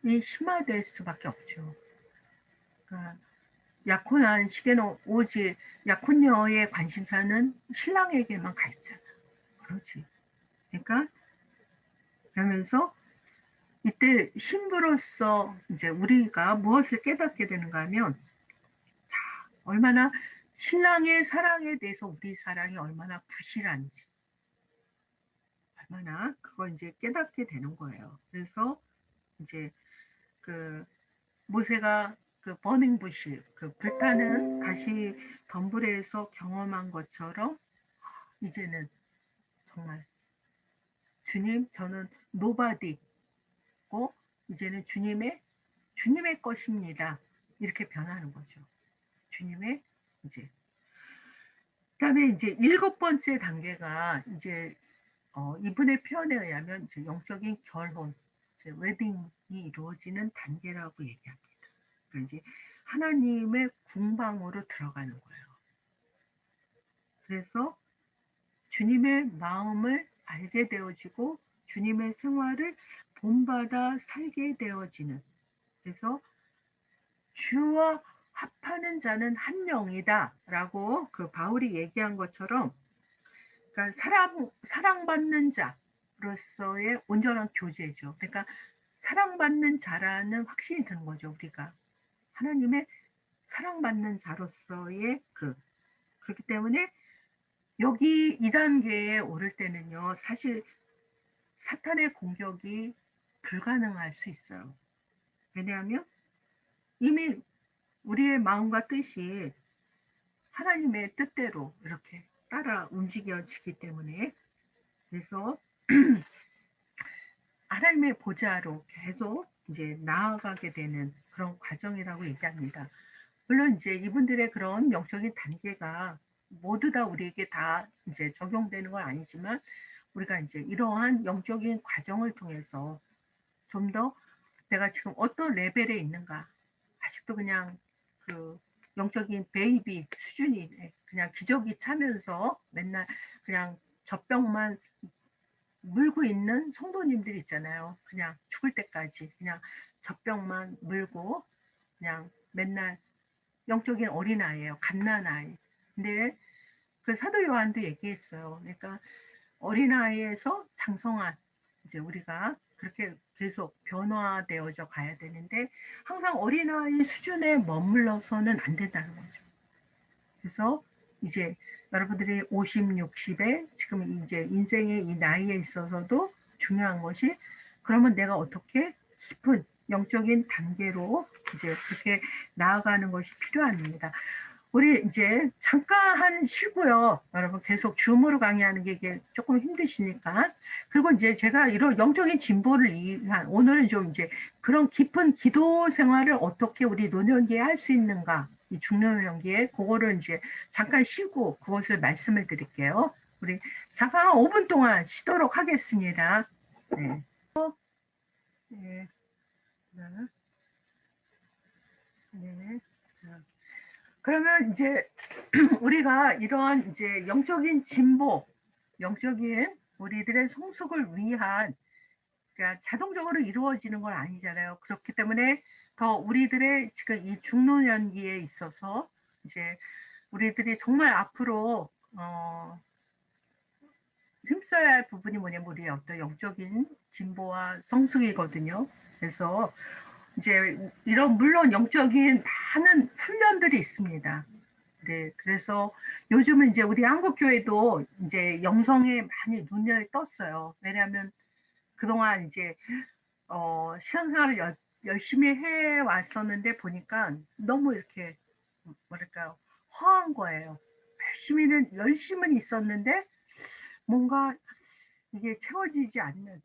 Speaker 1: 이 심화될 수밖에 없죠. 그러니까 약혼한 시계는 오직 약혼녀의 관심사는 신랑에게만 가 있잖아. 그렇지. 그러니까 그러면서 이때 신부로서 이제 우리가 무엇을 깨닫게 되는가 하면 얼마나 신랑의 사랑에 대해서 우리 사랑이 얼마나 부실한지 얼마나 그걸 이제 깨닫게 되는 거예요. 그래서 이제 그 모세가 그 버닝 부시, 그 불타는 가시 덤불에서 경험한 것처럼 이제는 정말 주님, 저는 노바디고 이제는 주님의 것입니다. 이렇게 변하는 거죠. 주님의 이제. 그다음에 이제 7번째 단계가 이제 이분의 표현에 의하면 이제 영적인 결혼, 이제 웨딩이 이루어지는 단계라고 얘기합니다. 그러니까 이제 하나님의 궁방으로 들어가는 거예요. 그래서 주님의 마음을 알게 되어지고 주님의 생활을 본받아 살게 되어지는, 그래서 주와 합하는 자는 한 명이다 라고 그 바울이 얘기한 것처럼, 그러니까 사랑받는 자로서의 온전한 교제죠. 그러니까 사랑받는 자라는 확신이 드는 거죠. 우리가 하나님의 사랑받는 자로서의 그렇기 때문에 여기 2단계에 오를 때는요, 사실 사탄의 공격이 불가능할 수 있어요. 왜냐하면 이미 우리의 마음과 뜻이 하나님의 뜻대로 이렇게 따라 움직여지기 때문에, 그래서 하나님의 보좌로 계속 이제 나아가게 되는 그런 과정이라고 얘기합니다. 물론 이제 이분들의 그런 영적인 단계가 모두 다 우리에게 다 이제 적용되는 건 아니지만, 우리가 이제 이러한 영적인 과정을 통해서 좀 더 내가 지금 어떤 레벨에 있는가, 아직도 그냥 그 영적인 베이비 수준이 그냥 기저귀 차면서 맨날 그냥 젖병만 물고 있는 성도님들 있잖아요. 그냥 죽을 때까지 그냥 젖병만 물고 그냥 맨날 영적인 어린아이예요. 갓난아이. 근데 그 사도 요한도 얘기했어요. 그러니까 어린아이에서 장성한 이제 우리가 그렇게 계속 변화되어져 가야 되는데 항상 어린아이 수준에 머물러서는 안 된다는 거죠. 그래서 이제 여러분들이 50, 60에 지금 이제 인생의 이 나이에 있어서도 중요한 것이, 그러면 내가 어떻게 깊은 영적인 단계로 이제 그렇게 나아가는 것이 필요합니다. 우리 이제 잠깐 쉬고요. 여러분 계속 줌으로 강의하는 게 이게 조금 힘드시니까. 그리고 이제 제가 이런 영적인 진보를 위한 오늘은 좀 이제 그런 깊은 기도 생활을 어떻게 우리 노년기에 할 수 있는가, 이 중노년기에 그거를 이제 잠깐 쉬고 그것을 말씀을 드릴게요. 우리 잠깐 5분 동안 쉬도록 하겠습니다. 네. 네. 네. 그러면 이제 우리가 이러한 이제 영적인 진보, 영적인 우리들의 성숙을 위한, 그러니까 자동적으로 이루어지는 건 아니잖아요. 그렇기 때문에 더 우리들의 지금 이 중노년기에 있어서 이제 우리들이 정말 앞으로 힘써야 할 부분이 뭐냐면 우리의 어떤 영적인 진보와 성숙이거든요. 그래서 이제 이런 물론 영적인 많은 훈련들이 있습니다. 네, 그래서 요즘은 이제 우리 한국교회도 이제 영성에 많이 눈을 떴어요. 왜냐하면 그동안 이제 신앙생활을 열심히 해 왔었는데 보니까 너무 이렇게 뭐랄까요, 허한 거예요. 열심은 있었는데 뭔가 이게 채워지지 않는,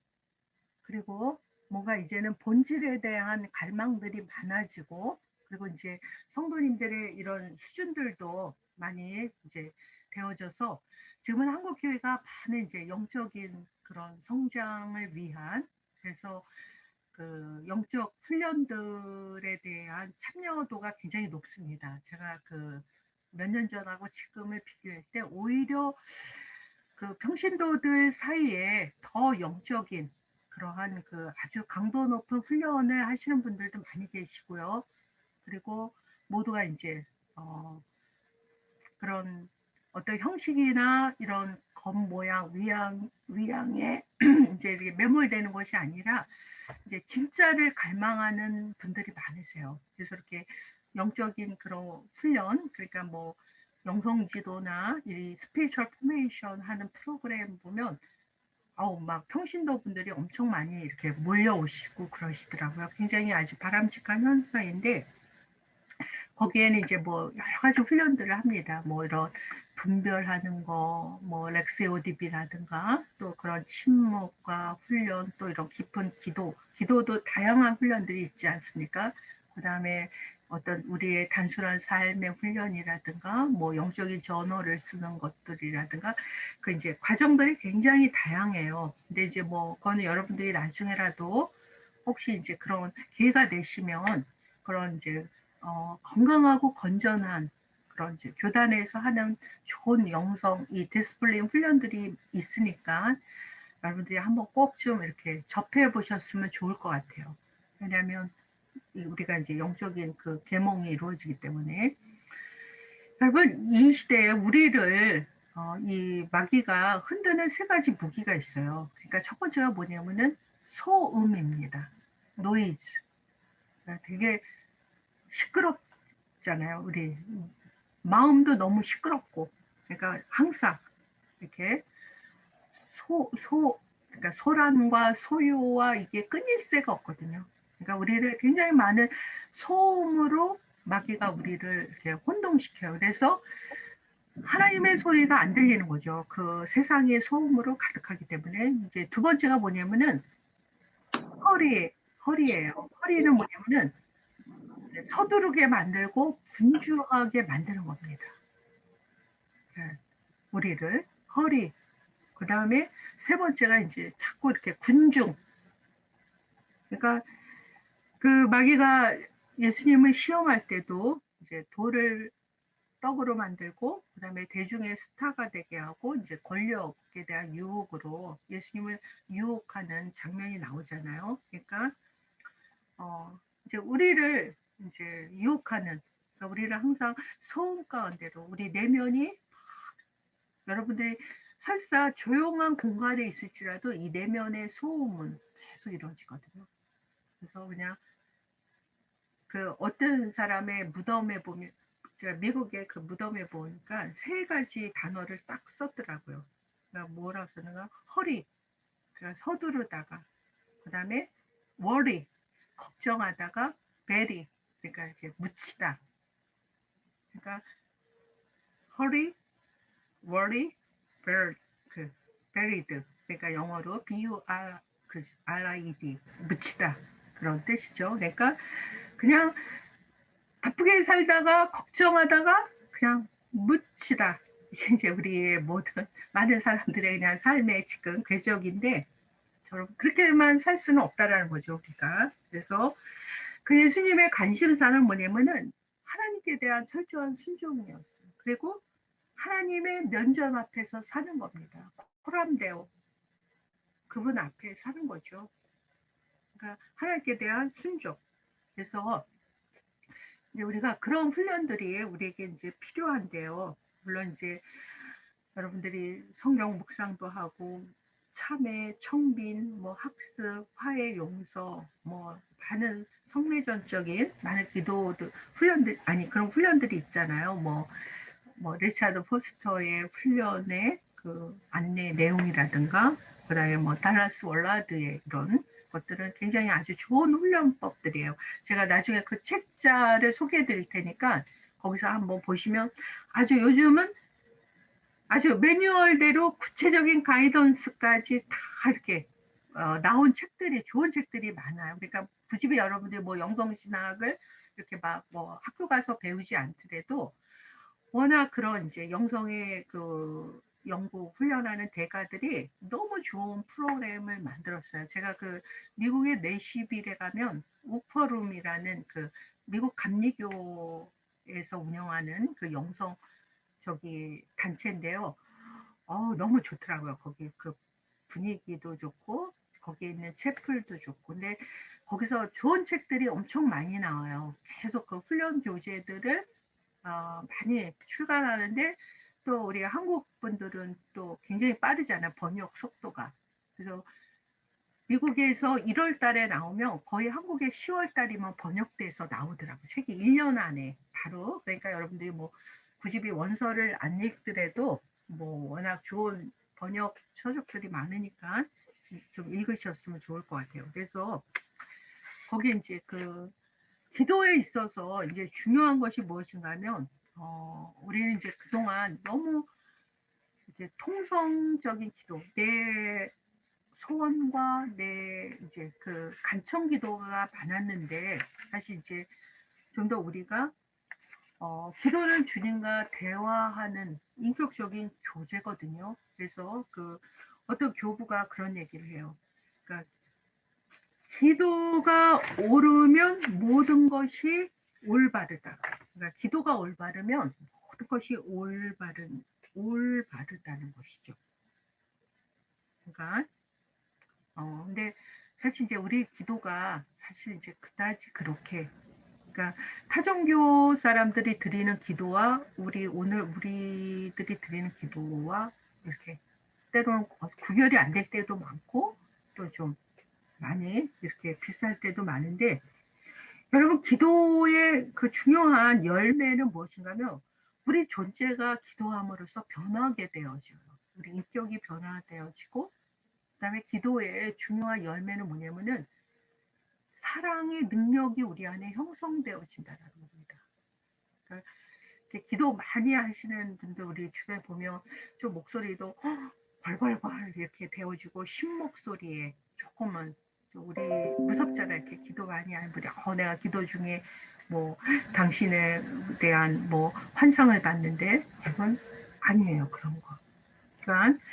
Speaker 1: 그리고 뭔가 이제는 본질에 대한 갈망들이 많아지고, 그리고 이제 성도님들의 이런 수준들도 많이 이제 되어져서 지금은 한국 교회가 많은 이제 영적인 그런 성장을 위한, 그래서 그 영적 훈련들에 대한 참여도가 굉장히 높습니다. 제가 그 몇 년 전하고 지금을 비교할 때 오히려 그 평신도들 사이에 더 영적인 그러한 그 아주 강도 높은 훈련을 하시는 분들도 많이 계시고요. 그리고 모두가 이제 그런 어떤 형식이나 이런 겉모양, 위양에 이제 이렇게 매몰되는 것이 아니라 이제 진짜를 갈망하는 분들이 많으세요. 그래서 이렇게 영적인 그런 훈련, 그러니까 뭐 영성지도나 이 스피리추얼 포메이션 하는 프로그램 보면 막 평신도 분들이 엄청 많이 이렇게 몰려오시고 그러시더라고요. 굉장히 아주 바람직한 현상인데 거기에는 이제 뭐 여러 가지 훈련들을 합니다. 뭐 이런 분별하는 거, 뭐 렉세오디비라든가 또 그런 침묵과 훈련, 또 이런 깊은 기도도 다양한 훈련들이 있지 않습니까? 그 다음에 어떤 우리의 단순한 삶의 훈련이라든가 뭐 영적인 저널을 쓰는 것들이라든가 그 이제 과정들이 굉장히 다양해요. 근데 이제 뭐 그거는 여러분들이 나중에라도 혹시 이제 그런 기회가 되시면 그런 이제 건강하고 건전한 그런 이제 교단에서 하는 좋은 영성 이 디스플레이 훈련들이 있으니까 여러분들이 한번 꼭 좀 이렇게 접해 보셨으면 좋을 것 같아요. 왜냐하면 우리가 이제 영적인 그 계몽이 이루어지기 때문에 여러분 이 시대에 우리를 이 마귀가 흔드는 세 가지 무기가 있어요. 그러니까 첫 번째가 뭐냐면은 소음입니다. 노이즈. 그러니까 되게 시끄럽잖아요. 우리 마음도 너무 시끄럽고, 그러니까 항상 이렇게 그러니까 소란과 소요와 이게 끊일 새가 없거든요. 그러니까 우리를 굉장히 많은 소음으로 마귀가 우리를 이렇게 혼동시켜요. 그래서 하나님의 소리가 안 들리는 거죠. 그 세상의 소음으로 가득하기 때문에. 이제 두 번째가 뭐냐면은 허리예요. 허리는 뭐냐면은 서두르게 만들고 분주하게 만드는 겁니다. 우리를 허리. 그 다음에 세 번째가 이제 자꾸 이렇게 군중. 그러니까 그 마귀가 예수님을 시험할 때도 이제 돌을 떡으로 만들고 그 다음에 대중의 스타가 되게 하고 이제 권력에 대한 유혹으로 예수님을 유혹하는 장면이 나오잖아요. 그러니까 이제 우리를 이제 유혹하는, 그러니까 우리를 항상 소음 가운데로 우리 내면이 여러분들이 설사 조용한 공간에 있을지라도 이 내면의 소음은 계속 이루어지거든요. 그래서 그냥 그 어떤 사람의 무덤에 보면 제가 미국의 그 무덤에 보니까 세 가지 단어를 딱 썼더라고요. 그러니까 뭐라고 쓰는가? 허리, 그러니까 서두르다가, 그 다음에 worry, 걱정하다가, bury, 그러니까 이렇게 묻히다. 그러니까 hurry, worry, buried, 그러니까 영어로 B-U-R-I-E-D, 묻히다 그런 뜻이죠. 그러니까 그냥 바쁘게 살다가 걱정하다가 그냥 묻히다. 이게 이제 우리의 모든 많은 사람들의 그냥 삶의 지금 궤적인데 그렇게만 살 수는 없다라는 거죠, 우리가. 그래서 그 예수님의 관심사는 뭐냐면은 하나님께 대한 철저한 순종이었어요. 그리고 하나님의 면전 앞에서 사는 겁니다. 코람데오. 그분 앞에 사는 거죠. 그러니까 하나님께 대한 순종. 그래서 이제 우리가 그런 훈련들이 우리에게 이제 필요한데요. 물론 이제 여러분들이 성경 묵상도 하고 참회, 청빈, 뭐 학습, 화해, 용서, 뭐 많은 성례전적인 많은 기도들 훈련들 그런 훈련들이 있잖아요. 뭐 리차드 포스터의 훈련의 그 안내 내용이라든가 그다음에 뭐 달라스 월라드의 이런 것들은 굉장히 아주 좋은 훈련법들이에요. 제가 나중에 그 책자를 소개해 드릴 테니까 거기서 한번 보시면 아주 요즘은 아주 매뉴얼대로 구체적인 가이던스까지 다 이렇게 나온 책들이 좋은 책들이 많아요. 그러니까 굳이 여러분들이 뭐 영성신학을 이렇게 막 뭐 학교 가서 배우지 않더라도 워낙 그런 이제 영성의 그 연구 훈련하는 대가들이 너무 좋은 프로그램을 만들었어요. 제가 그 미국의 내시빌에 가면 우퍼룸이라는 그 미국 감리교에서 운영하는 그 영성 저기 단체인데요. 너무 좋더라고요. 거기 그 분위기도 좋고 거기에 있는 채플도 좋고. 근데 거기서 좋은 책들이 엄청 많이 나와요. 계속 그 훈련 교재들을 많이 출간하는데 또 우리 한국 분들은 또 굉장히 빠르잖아요. 번역 속도가. 그래서 미국에서 1월 달에 나오면 거의 한국에 10월 달이면 번역돼서 나오더라고요. 책이 1년 안에 바로. 그러니까 여러분들이 뭐 굳이 원서를 안 읽더라도 뭐 워낙 좋은 번역 서적들이 많으니까 좀 읽으셨으면 좋을 것 같아요. 그래서 거기 이제 그 기도에 있어서 이제 중요한 것이 무엇인가 하면 우리는 이제 그동안 너무 이제 통성적인 기도, 내 소원과 내 이제 그 간청 기도가 많았는데 사실 이제 좀 더 우리가 기도는 주님과 대화하는 인격적인 교제거든요. 그래서 그 어떤 교부가 그런 얘기를 해요. 그러니까 기도가 옳으면 모든 것이 올바르다. 그러니까 기도가 올바르면 모든 것이 올바르다는 것이죠. 그러니까 근데 사실 이제 우리 기도가 사실 이제 그다지 그렇게 그러니까 타종교 사람들이 드리는 기도와 우리들이 드리는 기도와 이렇게 때로는 구별이 안 될 때도 많고 또 좀 많이 이렇게 비슷할 때도 많은데 여러분 기도의 그 중요한 열매는 무엇인가 하면 우리 존재가 기도함으로써 변하게 되어져요. 우리 인격이 변화되어지고 그다음에 기도의 중요한 열매는 뭐냐면은 사랑의 능력이 우리 안에 형성되어진다는 겁니다. 그러니까 기도 많이 하시는 분들 우리 주변에 보면 좀 목소리도 벌벌벌 이렇게 되어지고 신목소리에 조금은 우리 무섭잖아요. 이렇게 기도 많이 하는 분이 내가 기도 중에 뭐 당신에 대한 뭐 환상을 봤는데 그건 아니에요. 그런 거. 그러니까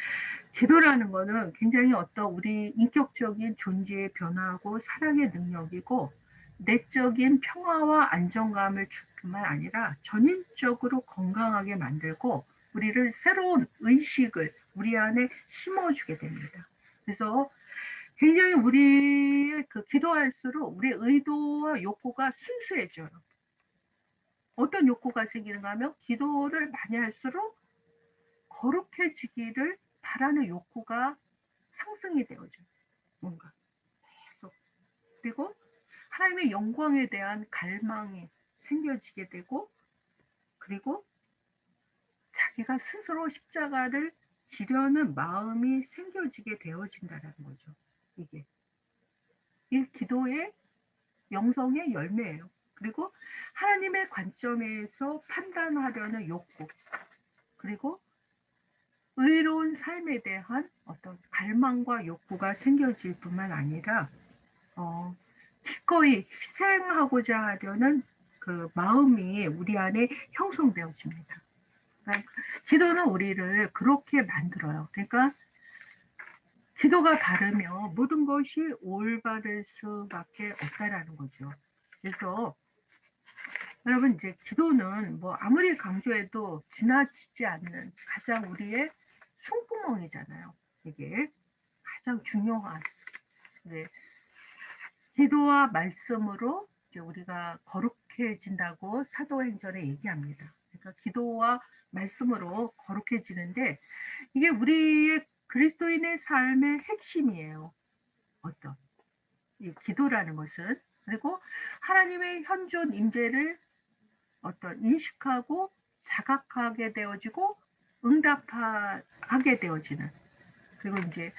Speaker 1: 기도라는 거는 굉장히 어떤 우리 인격적인 존재의 변화하고 사랑의 능력이고 내적인 평화와 안정감을 줄 뿐만 아니라 전인적으로 건강하게 만들고 우리를 새로운 의식을 우리 안에 심어주게 됩니다. 그래서 굉장히 우리 그 기도할수록 우리의 의도와 욕구가 순수해져요. 어떤 욕구가 생기는가 하면 기도를 많이 할수록 거룩해지기를 바라는 욕구가 상승이 되어져요. 뭔가 계속. 그리고 하나님의 영광에 대한 갈망이 생겨지게 되고 그리고 자기가 스스로 십자가를 지려는 마음이 생겨지게 되어진다는 거죠. 이게 이 기도의 영성의 열매예요. 그리고 하나님의 관점에서 판단하려는 욕구 그리고 의로운 삶에 대한 어떤 갈망과 욕구가 생겨질 뿐만 아니라 기꺼이 희생하고자 하려는 그 마음이 우리 안에 형성되어집니다. 그러니까 기도는 우리를 그렇게 만들어요. 그러니까 기도가 바르면 모든 것이 올바를 수밖에 없다라는 거죠. 그래서 여러분 이제 기도는 뭐 아무리 강조해도 지나치지 않는 가장 우리의 숨구멍이잖아요. 이게 가장 중요한 기도와 말씀으로 이제 우리가 거룩해진다고 사도행전에 얘기합니다. 그러니까 기도와 말씀으로 거룩해지는데 이게 우리의 그리스도인의 삶의 핵심이에요. 어떤 이 기도라는 것은 그리고 하나님의 현존 임재를 어떤 인식하고 자각하게 되어지고 응답하게 되어지는 그리고 이제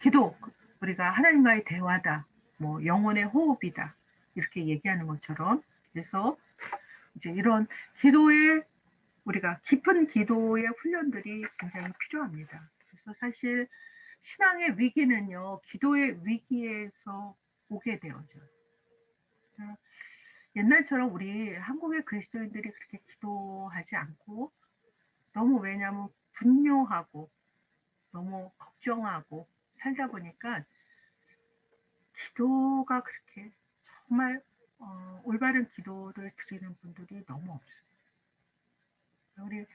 Speaker 1: 기도 우리가 하나님과의 대화다 뭐 영혼의 호흡이다 이렇게 얘기하는 것처럼 그래서 이제 이런 기도의 우리가 깊은 기도의 훈련들이 굉장히 필요합니다. 그래서 사실 신앙의 위기는요, 기도의 위기에서 오게 되어져요. 옛날처럼 우리 한국의 그리스도인들이 그렇게 기도하지 않고 너무 왜냐하면 분노하고 너무 걱정하고 살다 보니까 기도가 그렇게 정말 올바른 기도를 드리는 분들이 너무 없어요. 우리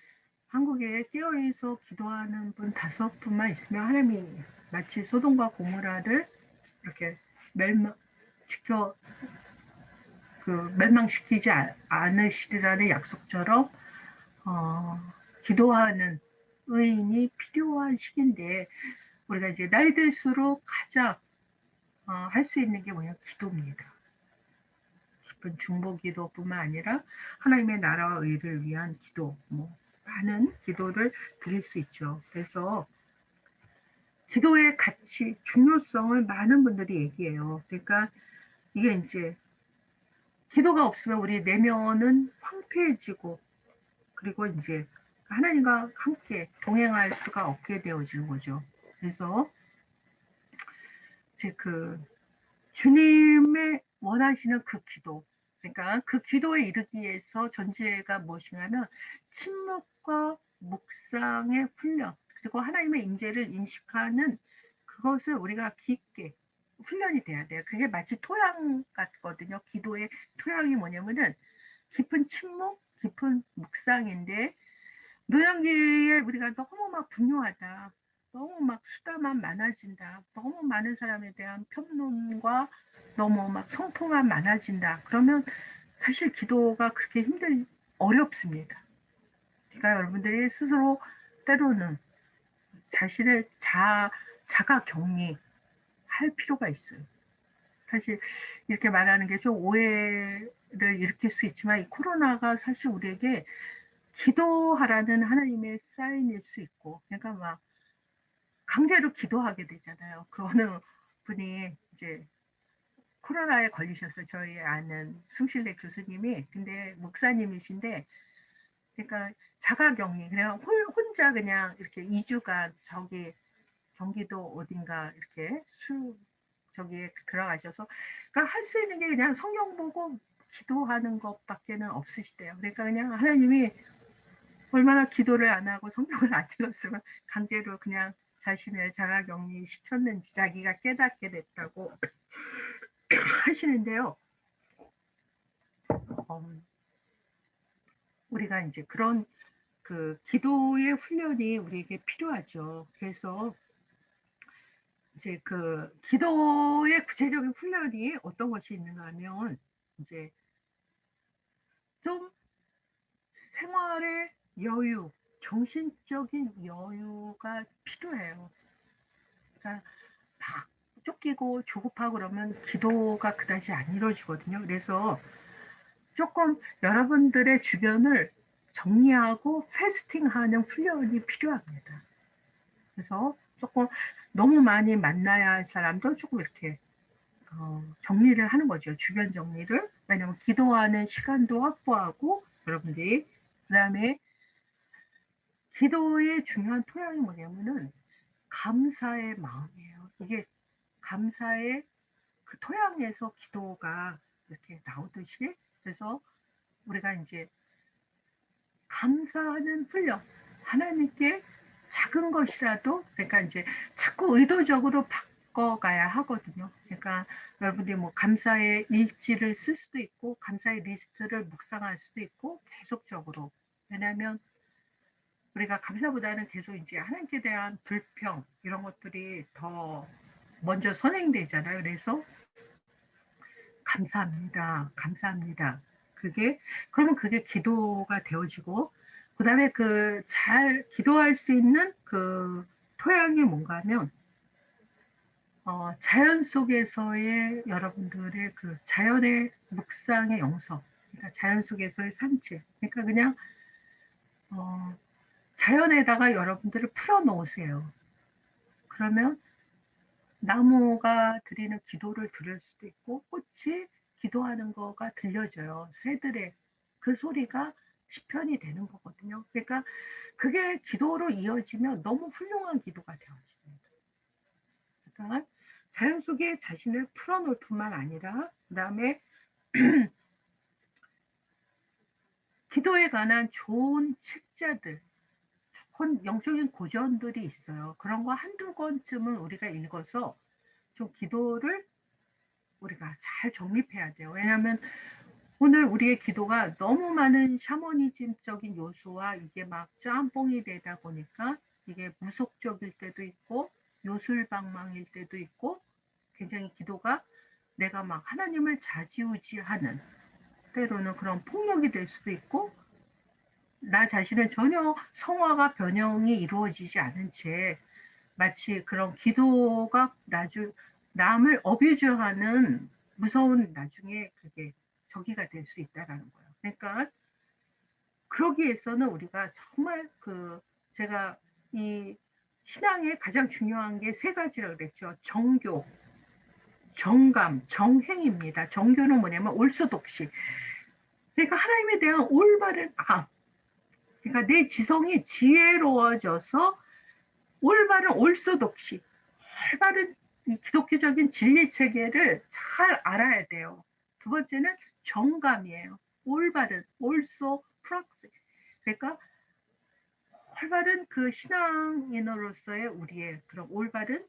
Speaker 1: 한국에 깨어있어 기도하는 분 5분만 있으면 하나님이 마치 소돔과 고모라를 이렇게 멸망시키지 않으시리라는 약속처럼 기도하는 의인이 필요한 시기인데 우리가 이제 나이 들수록 가장 할 수 있는 게 뭐냐 기도입니다. 깊은 중보 기도뿐만 아니라 하나님의 나라와 의를 위한 기도, 많은 기도를 드릴 수 있죠. 그래서 기도의 가치, 중요성을 많은 분들이 얘기해요. 그러니까 이게 이제 기도가 없으면 우리 내면은 황폐해지고 그리고 이제 하나님과 함께 동행할 수가 없게 되어지는 거죠. 그래서 이제 주님의 원하시는 그 기도, 그러니까 그 기도에 이르기 위해서 전제가 무엇이냐면 침묵과 묵상의 훈련, 그리고 하나님의 임재를 인식하는 그것을 우리가 깊게 훈련이 돼야 돼요. 그게 마치 토양 같거든요. 기도의 토양이 뭐냐면은 깊은 침묵, 깊은 묵상인데 노년기에 우리가 너무 막 분노하다. 너무 막 수다만 많아진다. 너무 많은 사람에 대한 평론과 너무 막 성토만 많아진다. 그러면 사실 기도가 그렇게 어렵습니다. 그러니까 여러분들이 스스로 때로는 자신의 자가 격리할 필요가 있어요. 사실 이렇게 말하는 게 좀 오해를 일으킬 수 있지만 이 코로나가 사실 우리에게 기도하라는 하나님의 사인일 수 있고, 그러니까 막 강제로 기도하게 되잖아요. 그 어느 분이 이제 코로나에 걸리셨어요. 저희 아는 숭실레 교수님이. 근데 목사님이신데, 그러니까 자가격리, 그냥 혼자 그냥 이렇게 2주간 저기 경기도 어딘가 이렇게 저기에 들어가셔서, 그러니까 할 수 있는 게 그냥 성경 보고 기도하는 것밖에는 없으시대요. 그러니까 그냥 하나님이 얼마나 기도를 안 하고 성경을 안 읽었으면 강제로 그냥 자신을 자가격리 시켰는지 자기가 깨닫게 됐다고 하시는데요. 우리가 이제 그런 기도의 훈련이 우리에게 필요하죠. 그래서 이제 기도의 구체적인 훈련이 어떤 것이 있는가 하면 이제 좀 생활의 여유, 정신적인 여유가 필요해요. 그러니까 막 쫓기고 조급하고 그러면 기도가 그다지 안 이루어지거든요. 그래서 조금 여러분들의 주변을 정리하고 패스팅하는 훈련이 필요합니다. 그래서 조금 너무 많이 만나야 할 사람도 조금 이렇게 정리를 하는 거죠. 주변 정리를. 왜냐하면 기도하는 시간도 확보하고 여러분들이 그 다음에 기도의 중요한 토양이 뭐냐면은 감사의 마음이에요. 이게 감사의 그 토양에서 기도가 이렇게 나오듯이 그래서 우리가 이제 감사하는 훈련 하나님께 작은 것이라도 그러니까 이제 자꾸 의도적으로 바꿔가야 하거든요. 그러니까 여러분들이 뭐 감사의 일지를 쓸 수도 있고 감사의 리스트를 묵상할 수도 있고 계속적으로 왜냐하면 우리가 감사보다는 계속 이제 하나님께 대한 불평 이런 것들이 더 먼저 선행되잖아요. 그래서 감사합니다. 감사합니다. 그러면 그게 기도가 되어지고, 그 다음에 잘 기도할 수 있는 토양이 뭔가 하면, 자연 속에서의 여러분들의 자연의 묵상의 영성, 그러니까 자연 속에서의 산책, 그러니까 그냥, 자연에다가 여러분들을 풀어 놓으세요. 그러면 나무가 드리는 기도를 들을 수도 있고 꽃이 기도하는 거가 들려져요. 새들의 그 소리가 시편이 되는 거거든요. 그러니까 그게 기도로 이어지면 너무 훌륭한 기도가 되어집니다. 그러니까 자연 속에 자신을 풀어놓을 뿐만 아니라 그 다음에 기도에 관한 좋은 책자들, 영적인 고전들이 있어요. 그런 거 한두 권쯤은 우리가 읽어서 좀 기도를 우리가 잘 정립해야 돼요. 왜냐하면 오늘 우리의 기도가 너무 많은 샤머니즘적인 요소와 이게 막 짬뽕이 되다 보니까 이게 무속적일 때도 있고 요술방망일 때도 있고 굉장히 기도가 내가 막 하나님을 좌지우지하는 때로는 그런 폭력이 될 수도 있고 나 자신은 전혀 성화가 변형이 이루어지지 않은 채 마치 그런 기도가 남을 어뷰즈하는 무서운 나중에 그게 저기가 될 수 있다라는 거예요. 그러니까 그러기 위해서는 우리가 정말 제가 이 신앙의 가장 중요한 게 세 가지라고 그랬죠. 정교, 정감, 정행입니다. 정교는 뭐냐면 올소독시. 그러니까 하나님에 대한 올바른 암. 그러니까 내 지성이 지혜로워져서 올바른 올소독시, 올바른 이 기독교적인 진리 체계를 잘 알아야 돼요. 두 번째는 정감이에요. 올바른, 올소 프락스. 그러니까 올바른 그 신앙인으로서의 우리의 그런 올바른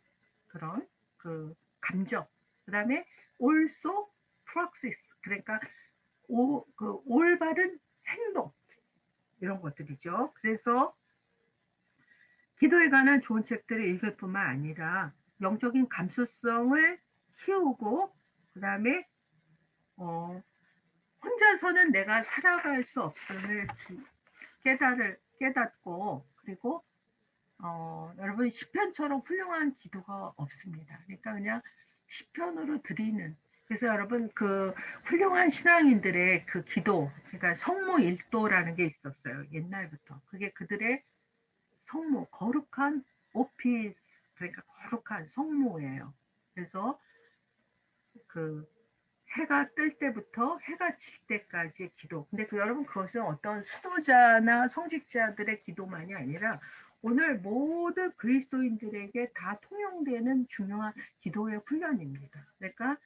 Speaker 1: 그런 그 감정. 그 다음에 올소 프락시스. 그러니까 올바른 행동. 이런 것들이죠. 그래서 기도에 관한 좋은 책들을 읽을 뿐만 아니라 영적인 감수성을 키우고 그 다음에 혼자서는 내가 살아갈 수 없음을 깨닫고 그리고 여러분 시편처럼 훌륭한 기도가 없습니다. 그러니까 그냥 시편으로 드리는 그래서 여러분 그 훌륭한 신앙인들의 그 기도 그러니까 성모 일도라는 게 있었어요. 옛날부터 그게 그들의 성모 거룩한 오피스 그러니까 거룩한 성모예요. 그래서 그 해가 뜰 때부터 해가 질 때까지의 기도. 근데 여러분 그것은 어떤 수도자나 성직자들의 기도만이 아니라 오늘 모든 그리스도인들에게 다 통용되는 중요한 기도의 훈련입니다. 그러니까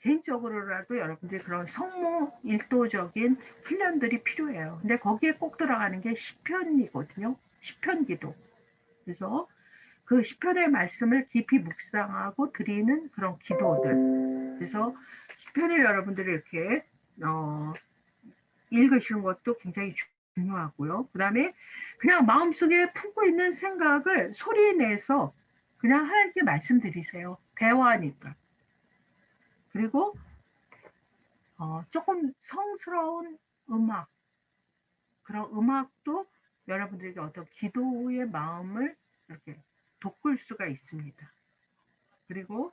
Speaker 1: 개인적으로라도 여러분들이 그런 성모 일도적인 훈련들이 필요해요. 근데 거기에 꼭 들어가는 게 시편이거든요. 시편 기도. 그래서 그 시편의 말씀을 깊이 묵상하고 드리는 그런 기도들. 그래서 시편을 여러분들이 이렇게 읽으시는 것도 굉장히 중요하고요. 그 다음에 그냥 마음속에 품고 있는 생각을 소리내서 그냥 하나님께 말씀드리세요. 대화하니까. 그리고 조금 성스러운 음악, 그런 음악도 여러분들에게 어떤 기도의 마음을 이렇게 돋굴 수가 있습니다. 그리고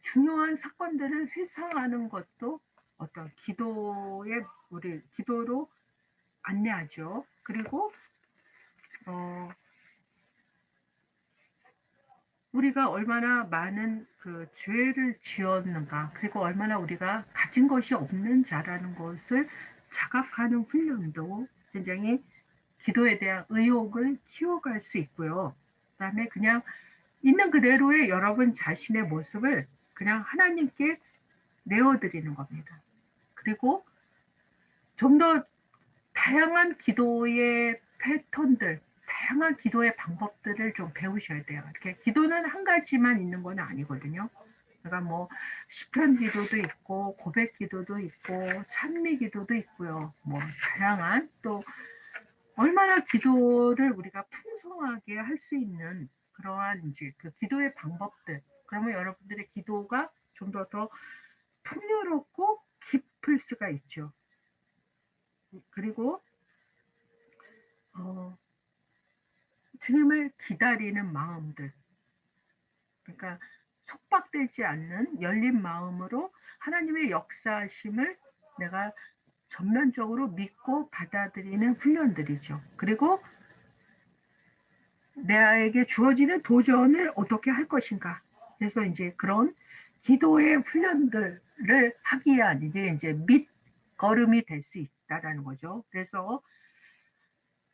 Speaker 1: 중요한 사건들을 회상하는 것도 어떤 우리 기도로 안내하죠. 그리고 우리가 얼마나 많은 그 죄를 지었는가, 그리고 얼마나 우리가 가진 것이 없는 자라는 것을 자각하는 훈련도 굉장히 기도에 대한 의욕을 키워갈 수 있고요. 그 다음에 그냥 있는 그대로의 여러분 자신의 모습을 그냥 하나님께 내어드리는 겁니다. 그리고 좀 더 다양한 기도의 패턴들, 다양한 기도의 방법들을 좀 배우셔야 돼요. 이렇게 기도는 한 가지만 있는 건 아니거든요. 그러니까 뭐 시편 기도도 있고 고백 기도도 있고 찬미 기도도 있고요. 뭐 다양한 또 얼마나 기도를 우리가 풍성하게 할 수 있는 그러한 이제 그 기도의 방법들. 그러면 여러분들의 기도가 좀 더 풍요롭고 깊을 수가 있죠. 그리고 주님을 기다리는 마음들. 그러니까 속박되지 않는 열린 마음으로 하나님의 역사하심을 내가 전면적으로 믿고 받아들이는 훈련들이죠. 그리고 나에게 주어지는 도전을 어떻게 할 것인가. 그래서 이제 그런 기도의 훈련들을 하기 위한 이제 밑거름이 될 수 있다라는 거죠. 그래서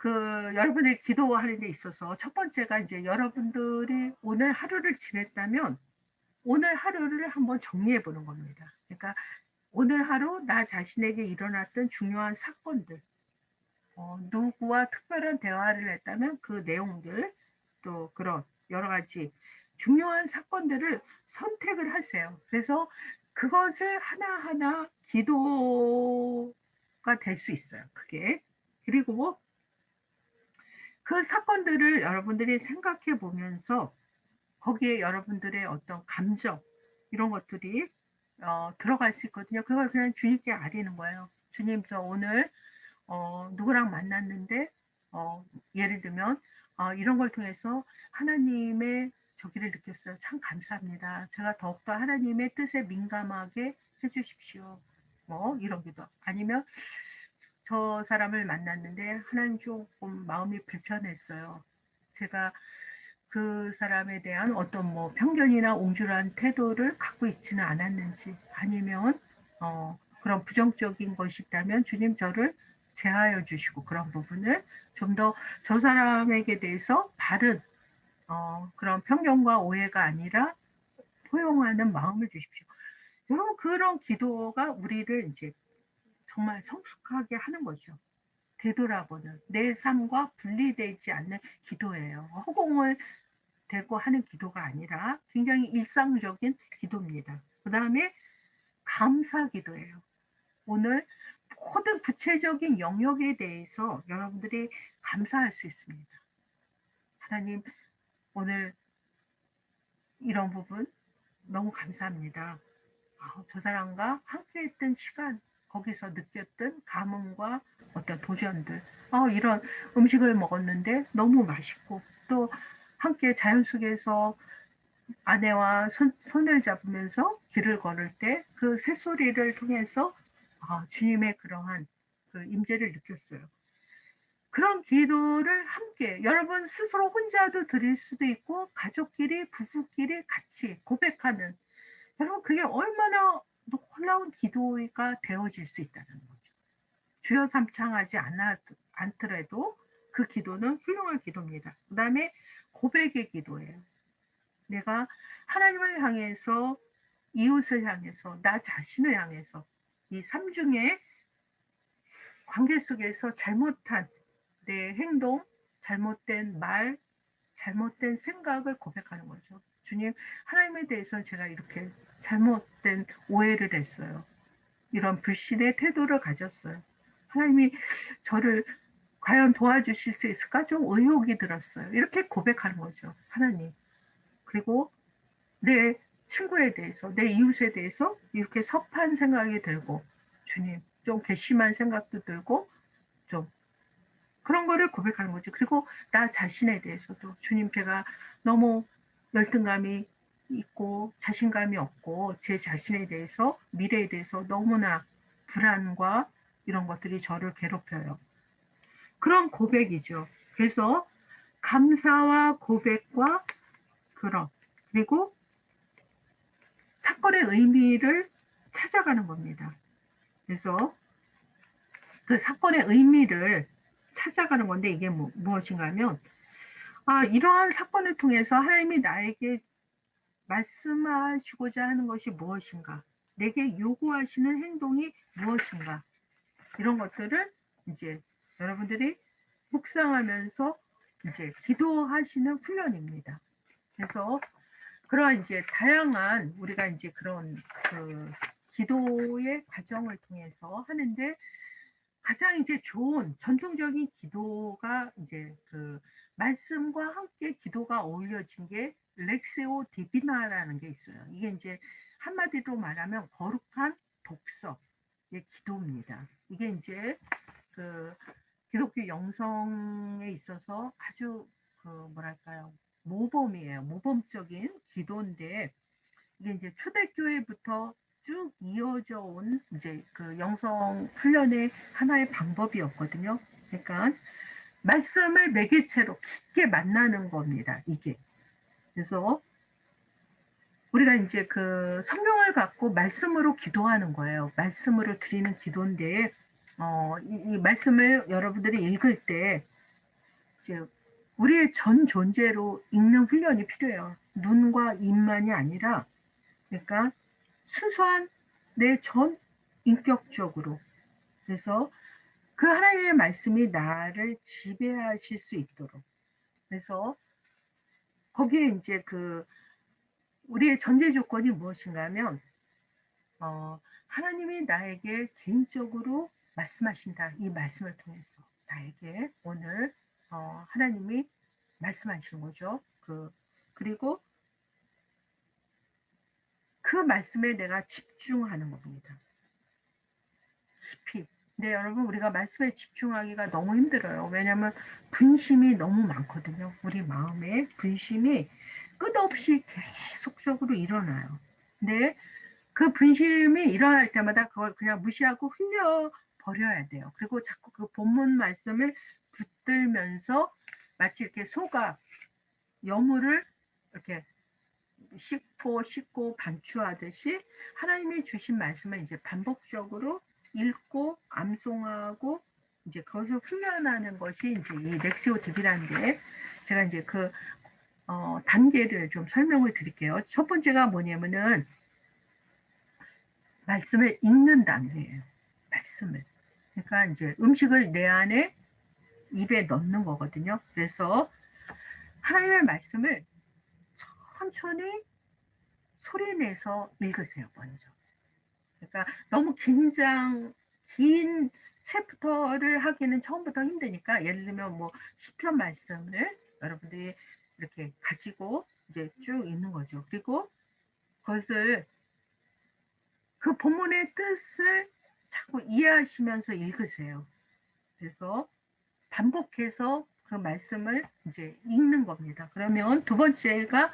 Speaker 1: 여러분의 기도하는 데 있어서 첫 번째가 이제 여러분들이 오늘 하루를 지냈다면 오늘 하루를 한번 정리해 보는 겁니다. 그러니까 오늘 하루 나 자신에게 일어났던 중요한 사건들, 누구와 특별한 대화를 했다면 그 내용들, 또 그런 여러 가지 중요한 사건들을 선택을 하세요. 그래서 그것을 하나하나 기도가 될 수 있어요. 그게. 그리고 그 사건들을 여러분들이 생각해 보면서 거기에 여러분들의 어떤 감정 이런 것들이 들어갈 수 있거든요. 그걸 그냥 주님께 아리는 거예요. 주님, 저 오늘 누구랑 만났는데 예를 들면 이런 걸 통해서 하나님의 저기를 느꼈어요. 참 감사합니다. 제가 더욱더 하나님의 뜻에 민감하게 해주십시오. 뭐 이런 기도. 아니면 저 사람을 만났는데 하나님 조금 마음이 불편했어요. 제가 그 사람에 대한 어떤 뭐 편견이나 옹졸한 태도를 갖고 있지는 않았는지, 아니면 그런 부정적인 것이 있다면 주님 저를 제하여 주시고 그런 부분을 좀 더 저 사람에게 대해서 바른 그런 편견과 오해가 아니라 포용하는 마음을 주십시오. 여러분, 그런 기도가 우리를 이제 정말 성숙하게 하는 거죠. 되돌아보는 내 삶과 분리되지 않는 기도예요. 허공을 대고 하는 기도가 아니라 굉장히 일상적인 기도입니다. 그 다음에 감사 기도예요. 오늘 모든 구체적인 영역에 대해서 여러분들이 감사할 수 있습니다. 하나님, 오늘 이런 부분 너무 감사합니다. 저 사람과 함께했던 시간, 거기서 느꼈던 감흥과 어떤 도전들, 이런 음식을 먹었는데 너무 맛있고, 또 함께 자연 속에서 아내와 손을 잡으면서 길을 걸을 때 그 새소리를 통해서 주님의 그러한 그 임재를 느꼈어요. 그런 기도를 함께 여러분 스스로 혼자도 드릴 수도 있고 가족끼리 부부끼리 같이 고백하는, 여러분 그게 얼마나 놀라운 기도가 되어질 수 있다는 거죠. 주여 삼창하지 않더라도 그 기도는 훌륭한 기도입니다. 그 다음에 고백의 기도예요. 내가 하나님을 향해서, 이웃을 향해서, 나 자신을 향해서 이 삼중의 관계 속에서 잘못한 내 행동, 잘못된 말, 잘못된 생각을 고백하는 거죠. 주님, 하나님에 대해서 제가 이렇게 잘못된 오해를 했어요. 이런 불신의 태도를 가졌어요. 하나님이 저를 과연 도와주실 수 있을까? 좀 의혹이 들었어요. 이렇게 고백하는 거죠. 하나님. 그리고 내 친구에 대해서, 내 이웃에 대해서 이렇게 섭한 생각이 들고, 주님, 좀 괘씸한 생각도 들고, 좀 그런 거를 고백하는 거죠. 그리고 나 자신에 대해서도, 주님, 제가 너무 열등감이 있고 자신감이 없고 제 자신에 대해서, 미래에 대해서 너무나 불안과 이런 것들이 저를 괴롭혀요. 그런 고백이죠. 그래서 감사와 고백과 그리고 사건의 의미를 찾아가는 겁니다. 그래서 그 사건의 의미를 찾아가는 건데, 이게 무엇인가 하면 이러한 사건을 통해서 하나님이 나에게 말씀하시고자 하는 것이 무엇인가, 내게 요구하시는 행동이 무엇인가, 이런 것들을 이제 여러분들이 묵상하면서 이제 기도하시는 훈련입니다. 그래서 그러한 이제 다양한 우리가 이제 그런 그 기도의 과정을 통해서 하는데, 가장 이제 좋은 전통적인 기도가 이제 그 말씀과 함께 기도가 어울려진 게 렉세오 디비나라는 게 있어요. 이게 이제 한마디로 말하면 거룩한 독서의 기도입니다. 이게 이제 그 기독교 영성에 있어서 아주 그 뭐랄까요, 모범이에요. 모범적인 기도인데, 이게 이제 초대교회부터 쭉 이어져 온 이제 그 영성 훈련의 하나의 방법이었거든요. 그러니까 말씀을 매개체로 깊게 만나는 겁니다. 이게. 그래서 우리가 이제 그 성경을 갖고 말씀으로 기도하는 거예요. 말씀으로 드리는 기도인데, 이 말씀을 여러분들이 읽을 때 이제 우리의 전 존재로 읽는 훈련이 필요해요. 눈과 입만이 아니라, 그러니까 순수한 내 전 인격적으로. 그래서 그 하나님의 말씀이 나를 지배하실 수 있도록. 그래서 거기에 이제 그 우리의 전제 조건이 무엇인가 하면 하나님이 나에게 개인적으로 말씀하신다. 이 말씀을 통해서 나에게 오늘 하나님이 말씀하시는 거죠. 그리고 그 말씀에 내가 집중하는 겁니다. 깊이. 근데 여러분 우리가 말씀에 집중하기가 너무 힘들어요. 왜냐하면 분심이 너무 많거든요. 우리 마음에 분심이 끝없이 계속적으로 일어나요. 근데 그 분심이 일어날 때마다 그걸 그냥 무시하고 흘려버려야 돼요. 그리고 자꾸 그 본문 말씀을 붙들면서 마치 이렇게 소가 여물을 이렇게 씻고 반추하듯이 하나님이 주신 말씀을 이제 반복적으로 읽고 암송하고 이제 그것을 훈련하는 것이 이제 이 렉시오 딥이라는 게 제가 이제 그 단계를 좀 설명을 드릴게요. 첫 번째가 뭐냐면은 말씀을 읽는 단계예요. 말씀을. 그러니까 이제 음식을 내 안에 입에 넣는 거거든요. 그래서 하나님의 말씀을 천천히 소리내서 읽으세요, 먼저. 그러니까 너무 긴 챕터를 하기는 처음부터 힘드니까 예를 들면 뭐 시편 말씀을 여러분들이 이렇게 가지고 이제 쭉 읽는 거죠. 그리고 그것을 그 본문의 뜻을 자꾸 이해하시면서 읽으세요. 그래서 반복해서 그 말씀을 이제 읽는 겁니다. 그러면 두 번째가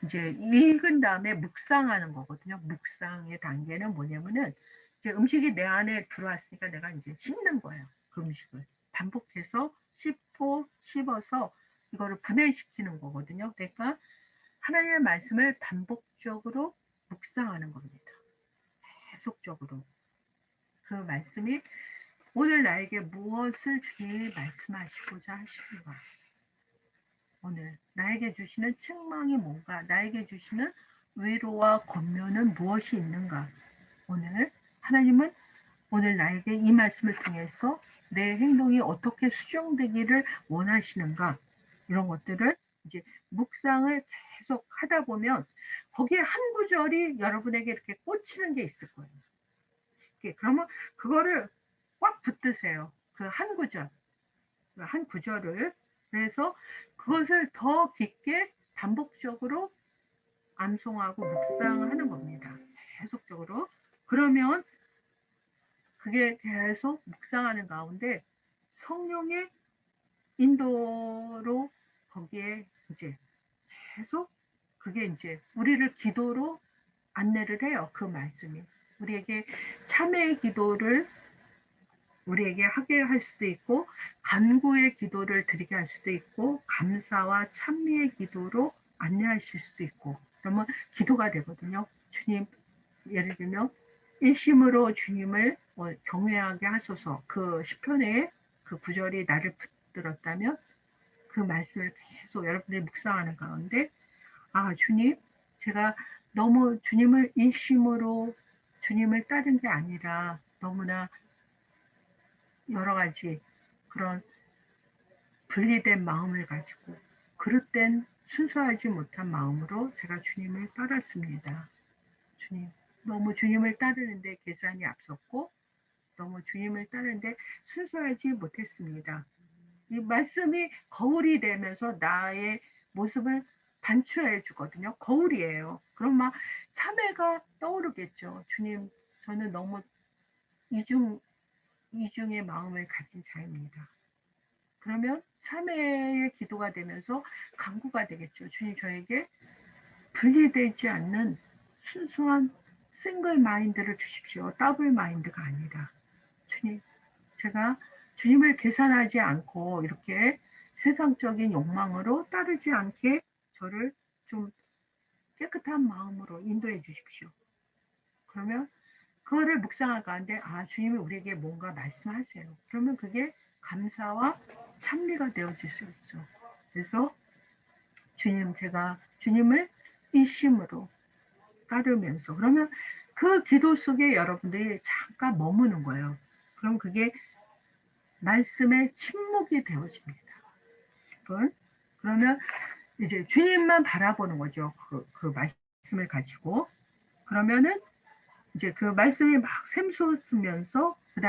Speaker 1: 이제 읽은 다음에 묵상하는 거거든요. 묵상의 단계는 뭐냐면은 이제 음식이 내 안에 들어왔으니까 내가 이제 씹는 거예요. 그 음식을 반복해서 씹어서 이거를 분해시키는 거거든요. 그러니까 하나님의 말씀을 반복적으로 묵상하는 겁니다. 계속적으로 그 말씀이 오늘 나에게 무엇을 주님이 말씀하시고자 하시는가, 오늘 나에게 주시는 책망이 뭔가, 나에게 주시는 위로와 권면은 무엇이 있는가. 오늘 하나님은 오늘 나에게 이 말씀을 통해서 내 행동이 어떻게 수정되기를 원하시는가, 이런 것들을 이제 묵상을 계속 하다 보면 거기에 한 구절이 여러분에게 이렇게 꽂히는 게 있을 거예요. 그러면 그거를 꽉 붙드세요. 그 한 구절, 한 구절을. 그래서 그것을 더 깊게 반복적으로 암송하고 묵상을 하는 겁니다. 계속적으로. 그러면 그게 계속 묵상하는 가운데 성령의 인도로 거기에 이제 계속 그게 이제 우리를 기도로 안내를 해요. 그 말씀이. 우리에게 참회의 기도를 우리에게 하게 할 수도 있고, 간구의 기도를 드리게 할 수도 있고, 감사와 찬미의 기도로 안내하실 수도 있고, 그러면 기도가 되거든요. 주님, 예를 들면 일심으로 주님을 경외하게 하소서. 그 시편의 그 구절이 나를 붙들었다면 그 말씀을 계속 여러분들이 묵상하는 가운데, 아, 주님, 제가 너무 주님을 일심으로 주님을 따른 게 아니라 너무나 여러 가지 그런 분리된 마음을 가지고 그릇된 순수하지 못한 마음으로 제가 주님을 따랐습니다. 주님, 너무 주님을 따르는데 계산이 앞섰고 너무 주님을 따르는데 순수하지 못했습니다. 이 말씀이 거울이 되면서 나의 모습을 반추해 주거든요. 거울이에요. 그럼 막 참회가 떠오르겠죠. 주님, 저는 너무 이중의 마음을 가진 자입니다. 그러면 참회의 기도가 되면서 간구가 되겠죠. 주님, 저에게 분리되지 않는 순수한 싱글 마인드를 주십시오. 더블 마인드가 아니라. 주님, 제가 주님을 계산하지 않고 이렇게 세상적인 욕망으로 따르지 않게 저를 좀 깨끗한 마음으로 인도해 주십시오. 그러면 그거를 묵상할 가운데 아, 주님이 우리에게 뭔가 말씀하세요. 그러면 그게 감사와 찬미가 되어질 수 있죠. 그래서 주님, 제가 주님을 일심으로 따르면서, 그러면 그 기도 속에 여러분들이 잠깐 머무는 거예요. 그럼 그게 말씀의 침묵이 되어집니다. 그러면 이제 주님만 바라보는 거죠. 그 말씀을 가지고. 그러면은 이제 그 말씀이 막 샘솟으면서 그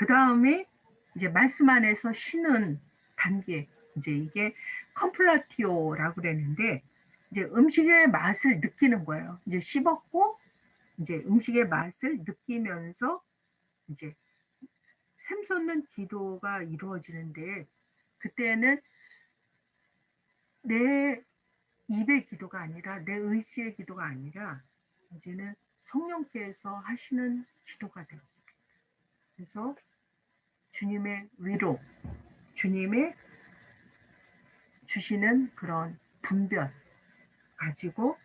Speaker 1: 다음에 이제 말씀 안에서 쉬는 단계, 이제 이게 컴플라티오라고 그랬는데, 이제 음식의 맛을 느끼는 거예요. 이제 씹었고 이제 음식의 맛을 느끼면서 이제 샘솟는 기도가 이루어지는데, 그때는 내 입의 기도가 아니라, 내 의지의 기도가 아니라 이제는 성령께서 하시는 기도가 되었습니다. 그래서 주님의 위로, 주님의 주시는 그런 분별 가지고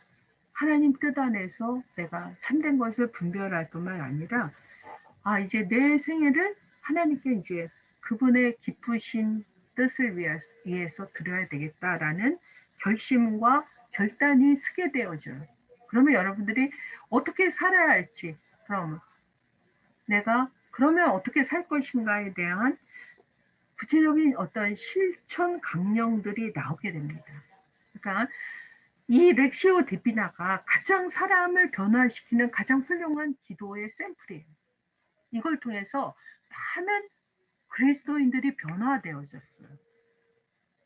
Speaker 1: 하나님 뜻 안에서 내가 참된 것을 분별할 뿐만 아니라, 이제 내 생애를 하나님께 이제 그분의 기쁘신 뜻을 위해서 드려야 되겠다라는 결심과 결단이 서게 되어져요. 그러면 여러분들이 어떻게 살아야 할지, 그러면 어떻게 살 것인가에 대한 구체적인 어떤 실천 강령들이 나오게 됩니다. 그러니까 이 렉시오 디비나가 가장 사람을 변화시키는 가장 훌륭한 기도의 샘플이에요. 이걸 통해서 많은 그리스도인들이 변화되어졌어요.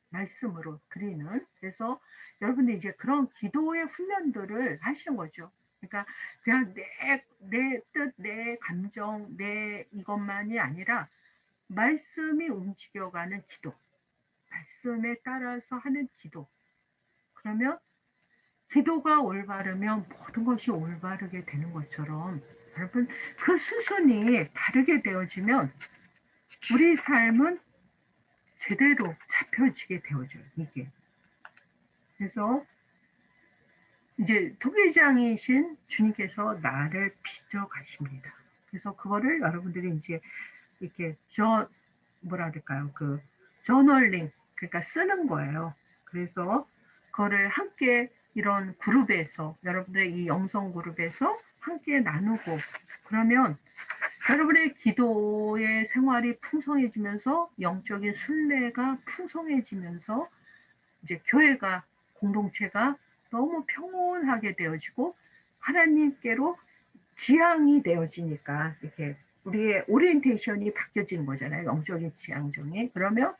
Speaker 1: 말씀으로 드리는. 그래서 여러분들 이제 그런 기도의 훈련들을 하시는 거죠. 그러니까 그냥 내 뜻, 내 감정, 내 이것만이 아니라 말씀이 움직여가는 기도, 말씀에 따라서 하는 기도. 그러면 기도가 올바르면 모든 것이 올바르게 되는 것처럼, 여러분 그 수순이 다르게 되어지면 우리 삶은 제대로 잡혀지게 되어져요. 이게. 그래서 이제 토기장이신 주님께서 나를 빚어 가십니다. 그래서 그거를 여러분들이 이제 이렇게 저널링, 그러니까 쓰는 거예요. 그래서 그거를 함께 이런 그룹에서, 여러분들의 이 영성 그룹에서 함께 나누고, 그러면 여러분의 기도의 생활이 풍성해지면서 영적인 순례가 풍성해지면서 이제 교회가, 공동체가 너무 평온하게 되어지고 하나님께로 지향이 되어지니까 이렇게 우리의 오리엔테이션이 바뀌어지는 거잖아요. 영적인 지향정이. 그러면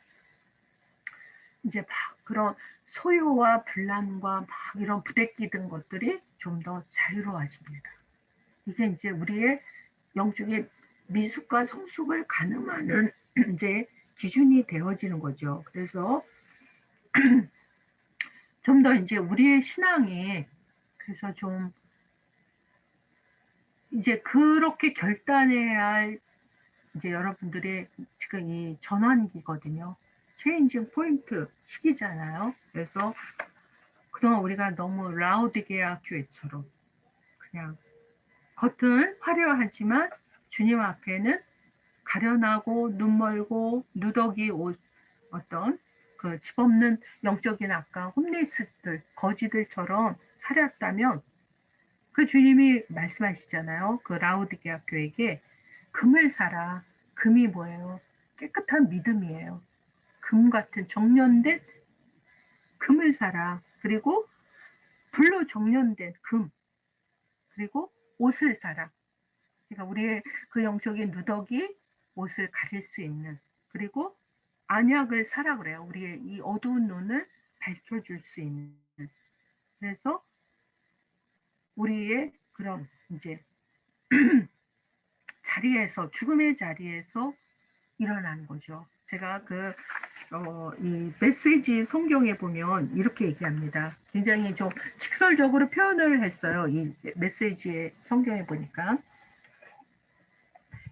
Speaker 1: 이제 막 그런 소요와 분란과 막 이런 부대끼던 것들이 좀 더 자유로워집니다. 이게 이제 우리의 영적인 미숙과 성숙을 가늠하는 이제 기준이 되어지는 거죠. 그래서 좀 더 이제 우리의 신앙이, 그래서 좀 이제 그렇게 결단해야 할 이제 여러분들의 지금 이 전환기거든요. 체인징 포인트 시기잖아요. 그래서 그동안 우리가 너무 라우디게아 교회처럼 그냥 겉은 화려하지만 주님 앞에는 가련하고 눈멀고 누더기 옷, 어떤 그 집 없는 영적인 아까 홈리스들, 거지들처럼 살았다면, 그 주님이 말씀하시잖아요. 그 라우디게아 교회에게 금을 사라. 금이 뭐예요? 깨끗한 믿음이에요. 금 같은 정련된 금을 사라. 그리고 불로 정련된 금. 그리고 옷을 사라. 그러니까 우리의 그 영적인 누더기 옷을 가릴 수 있는, 그리고 안약을 사라 그래요. 우리의 이 어두운 눈을 밝혀줄 수 있는. 그래서 우리의 그런 이제 자리에서, 죽음의 자리에서 일어나는 거죠. 제가 이 메시지 성경에 보면 이렇게 얘기합니다. 굉장히 좀 직설적으로 표현을 했어요. 이 메시지의 성경에 보니까.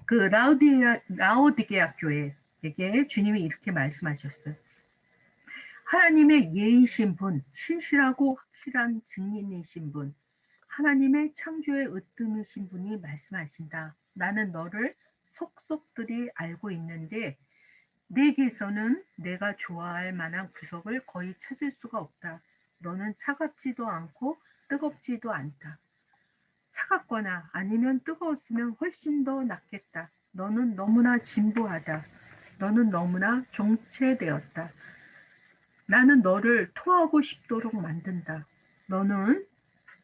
Speaker 1: 그 라오디게아 교회에게 주님이 이렇게 말씀하셨어요. 하나님의 예이신 분, 신실하고 확실한 증인이신 분, 하나님의 창조의 으뜸이신 분이 말씀하신다. 나는 너를 속속들이 알고 있는데 내게서는 내가 좋아할 만한 구석을 거의 찾을 수가 없다. 너는 차갑지도 않고 뜨겁지도 않다. 차갑거나 아니면 뜨거웠으면 훨씬 더 낫겠다. 너는 너무나 진부하다. 너는 너무나 정체되었다. 나는 너를 토하고 싶도록 만든다. 너는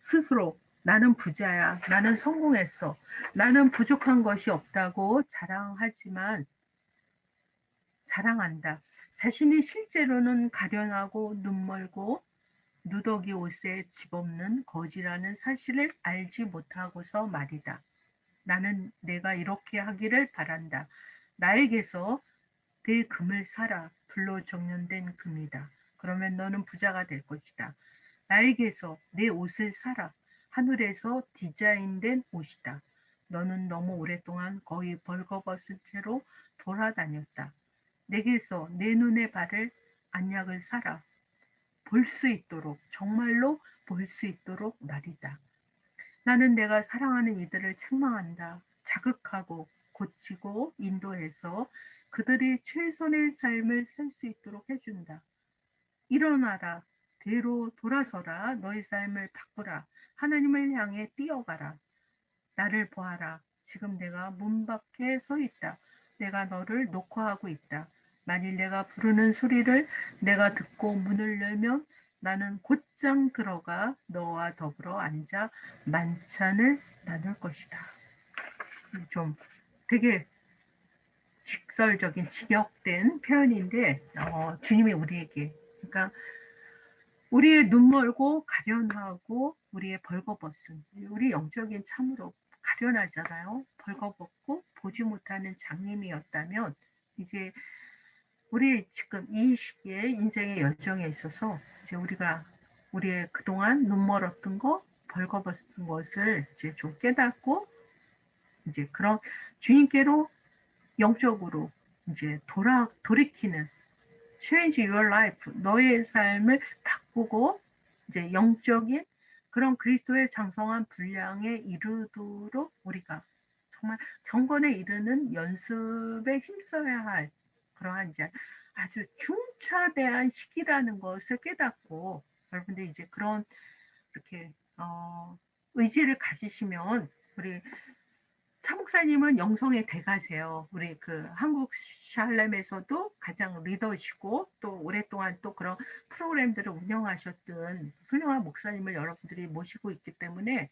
Speaker 1: 스스로 나는 부자야. 나는 성공했어. 나는 부족한 것이 없다고 자랑한다. 자신이 실제로는 가련하고 눈멀고 누더기 옷에 집없는 거지라는 사실을 알지 못하고서 말이다. 나는 내가 이렇게 하기를 바란다. 나에게서 내 금을 사라. 불로 정련된 금이다. 그러면 너는 부자가 될 것이다. 나에게서 내 옷을 사라. 하늘에서 디자인된 옷이다. 너는 너무 오랫동안 거의 벌거벗은 채로 돌아다녔다. 내게서 내 눈에 바를 안약을 사라. 볼 수 있도록, 정말로 볼 수 있도록 말이다. 나는 내가 사랑하는 이들을 책망한다. 자극하고 고치고 인도해서 그들이 최선의 삶을 살 수 있도록 해준다. 일어나라. 대로 돌아서라. 너의 삶을 바꾸라. 하나님을 향해 뛰어가라. 나를 보아라. 지금 내가 문 밖에 서 있다. 내가 너를 녹화하고 있다. 만일 내가 부르는 소리를 내가 듣고 문을 열면 나는 곧장 들어가 너와 더불어 앉아 만찬을 나눌 것이다. 좀 되게 직설적인 직역된 표현인데 주님이 우리에게 그러니까 우리의 눈멀고 가련하고 우리의 벌거벗은 우리 영적인 참으로 가련하잖아요. 벌거벗고 보지 못하는 장님이었다면 이제 우리 지금 이 시기에 인생의 여정에 있어서 이제 우리가 우리의 그동안 눈멀었던 거, 벌거벗은 것을 이제 좀 깨닫고 이제 그런 주님께로 영적으로 이제 돌이키는 change your life, 너의 삶을 바꾸고 이제 영적인 그런 그리스도의 장성한 분량에 이르도록 우리가 정말 경건에 이르는 연습에 힘써야 할 그러한 이제 아주 중차대한 시기라는 것을 깨닫고 여러분들 이제 그런 이렇게 의지를 가지시면 우리 차 목사님은 영성의 대가세요. 우리 그 한국 샬렘에서도 가장 리더시고 또 오랫동안 또 그런 프로그램들을 운영하셨던 훌륭한 목사님을 여러분들이 모시고 있기 때문에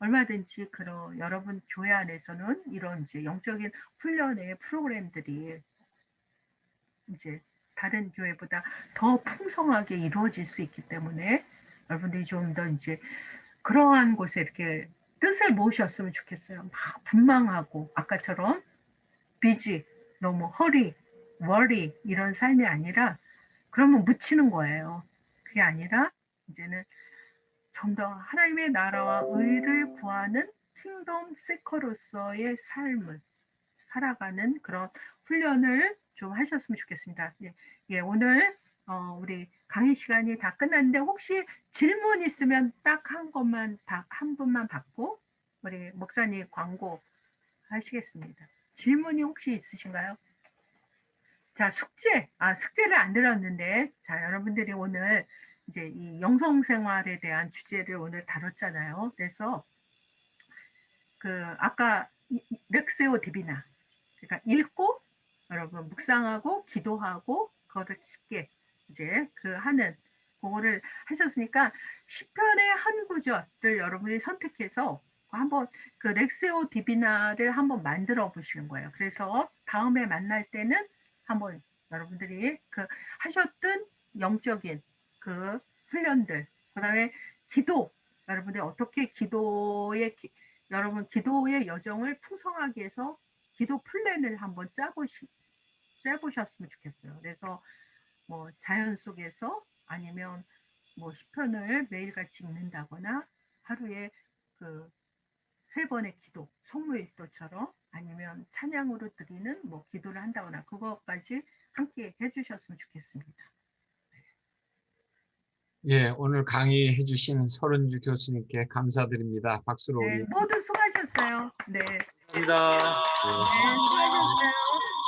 Speaker 1: 얼마든지 그런 여러분 교회 안에서는 이런 이제 영적인 훈련의 프로그램들이 이제 다른 교회보다 더 풍성하게 이루어질 수 있기 때문에 여러분들이 좀 더 이제 그러한 곳에 이렇게 뜻을 모으셨으면 좋겠어요. 막 분망하고 아까처럼 비지, 너무 허리, 워리 이런 삶이 아니라 그러면 묻히는 거예요. 그게 아니라 이제는 좀 더 하나님의 나라와 의를 구하는 킹덤 세커로서의 삶을 살아가는 그런 훈련을 좀 하셨으면 좋겠습니다. 예, 오늘 우리 강의 시간이 다 끝났는데 혹시 질문 있으면 딱 한 분만 받고 우리 목사님 광고 하시겠습니다. 질문이 혹시 있으신가요? 자, 숙제를 안 들었는데 자, 여러분들이 오늘 이제 이 영성 생활에 대한 주제를 오늘 다뤘잖아요. 그래서 그 아까 렉세오 디비나 그러니까 읽고 여러분 묵상하고 기도하고 그거를 쉽게 이제 그 하는 그거를 하셨으니까 시편의 한 구절을 여러분이 선택해서 한번 그 렉세오 디비나를 한번 만들어 보시는 거예요. 그래서 다음에 만날 때는 한번 여러분들이 그 하셨던 영적인 그 훈련들, 그다음에 기도, 여러분들이 어떻게 여러분 기도의 여정을 풍성하게 해서 기도 플랜을 한번 짜보셨으면 좋겠어요. 그래서 뭐 자연 속에서 아니면 뭐 시편을 매일같이 읽는다거나 하루에 그 3번의 기도, 성모일도처럼 아니면 찬양으로 드리는 뭐 기도를 한다거나 그것까지 함께 해주셨으면 좋겠습니다.
Speaker 12: 예, 오늘 강의해 주신 서른주 교수님께 감사드립니다. 박수로
Speaker 1: 네, 모두 수고하셨어요. 네.
Speaker 10: 감사합니다.
Speaker 1: 네, 수고하셨어요.